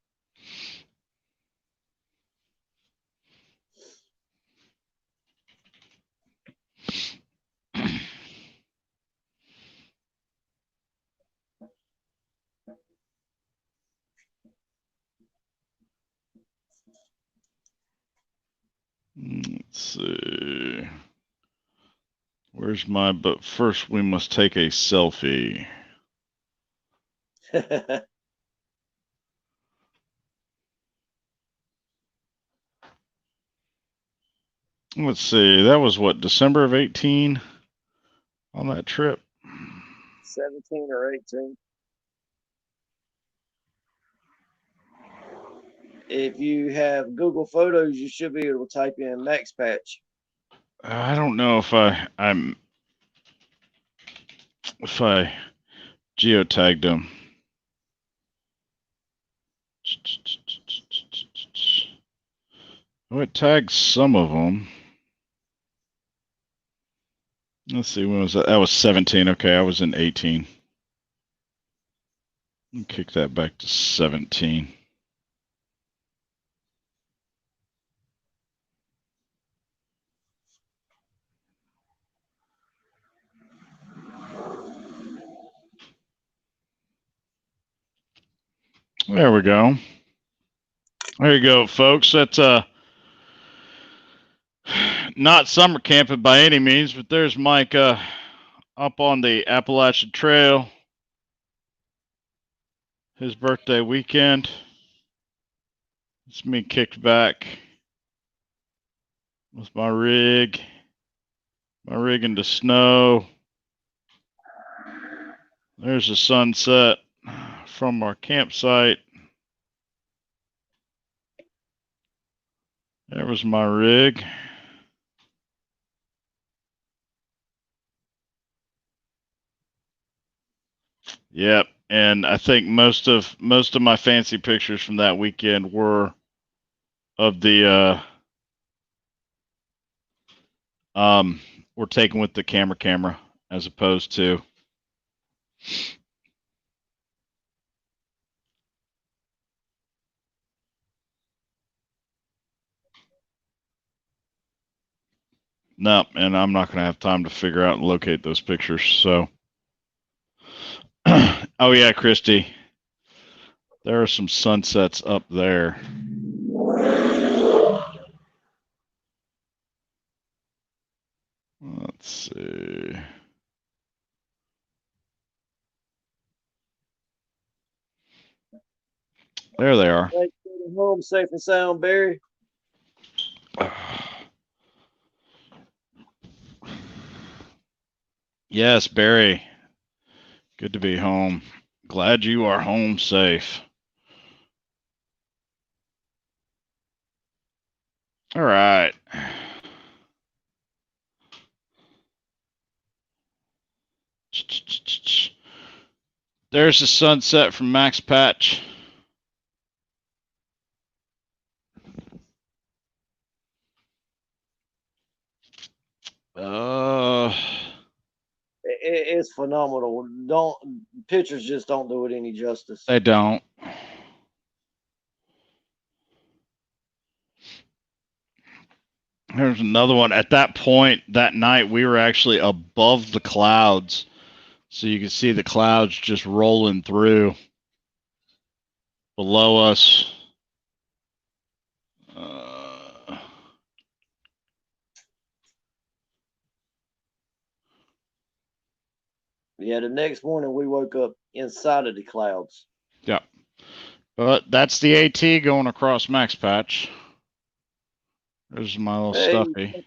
Let's see. Where's my, but first we must take a selfie. Let's see. That was what, December of 18 on that trip? 17 or 18. If you have Google Photos, you should be able to type in Max Patch. I don't know if I geotagged them. Oh, it tagged some of them. Let's see, when was that? That was 17. Okay, I was in 18. Kick that back to 17. There we go. There you go, folks. That's not summer camping by any means, but there's Mike up on the Appalachian Trail. His birthday weekend. It's me kicked back with my rig in the snow. There's the sunset from our campsite. There was my rig. Yep, and I think most of my fancy pictures from that weekend were of the were taken with the camera as opposed to no, and I'm not going to have time to figure out and locate those pictures. So, oh yeah, Christy, there are some sunsets up there. Let's see. There they are. Home safe and sound, Barry. Yes, Barry. Good to be home. Glad you are home safe. All right. There's the sunset from Max Patch. It's phenomenal. Pictures just don't do it any justice. They don't. There's another one. At that point, that night, we were actually above the clouds. So you can see the clouds just rolling through below us. Yeah, the next morning we woke up inside of the clouds. Yeah. But that's the AT going across Max Patch. There's my little Stuffy.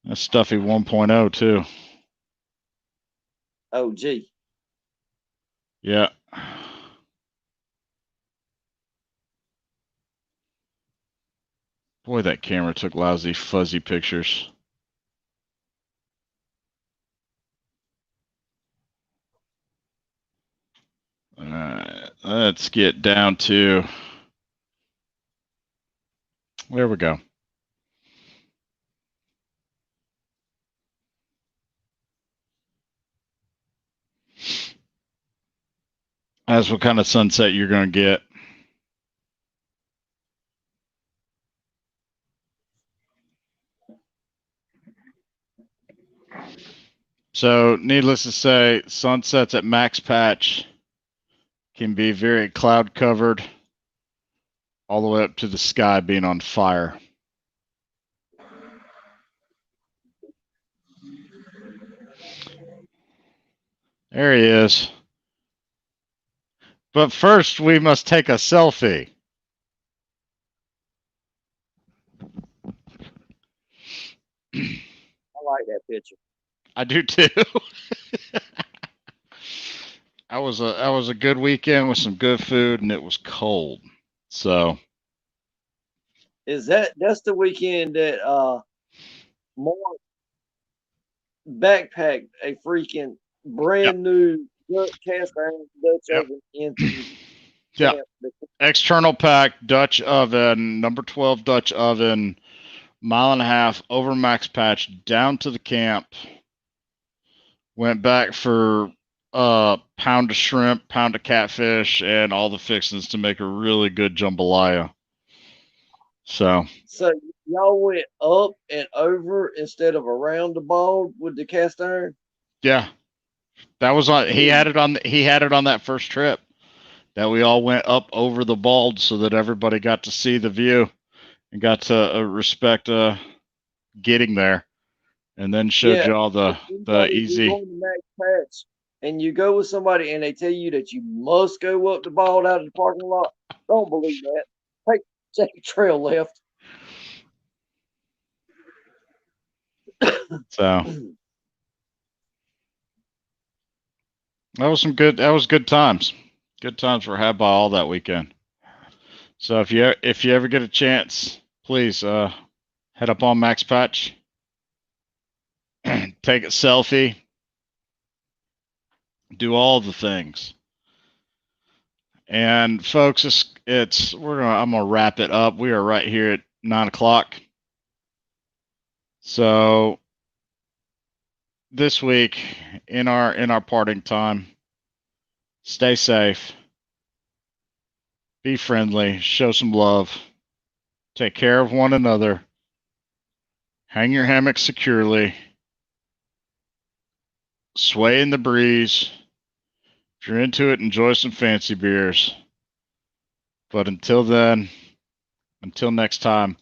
That's Stuffy 1.0 too. Oh, gee. Yeah. Boy, that camera took lousy, fuzzy pictures. All right, let's get down to, there we go. That's what kind of sunset you're going to get. So, needless to say, sunsets at Max Patch can be very cloud covered, all the way up to the sky being on fire. There he is. But first, we must take a selfie. I like that picture. I do too. That was a good weekend with some good food, and it was cold. So That's the weekend that Mark backpacked a freaking brand new cast iron Dutch oven into yeah, camp. external pack Dutch oven, number 12 Dutch oven, mile and a half over Max Patch down to the camp. Went back for pound of shrimp, pound of catfish, and all the fixings to make a really good jambalaya. So y'all went up and over instead of around the ball with the cast iron. yeah, that was on. He had it on. He had it on that first trip that we all went up over the bald so that everybody got to see the view and got to respect getting there, and then showed you all the easy. Going to Max Patch and you go with somebody and they tell you that you must go up the bald out of the parking lot. Don't believe that. Take a trail left. So that was good times. Good times were had by all that weekend. So if you ever get a chance, please head up on Max Patch, take a selfie, do all the things. And folks, I'm gonna wrap it up. We are right here at 9:00. So this week in our parting time, stay safe, be friendly, show some love, take care of one another, hang your hammock securely, sway in the breeze. If you're into it, enjoy some fancy beers. But until then, until next time,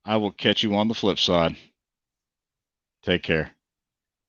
I will catch you on the flip side. Take care.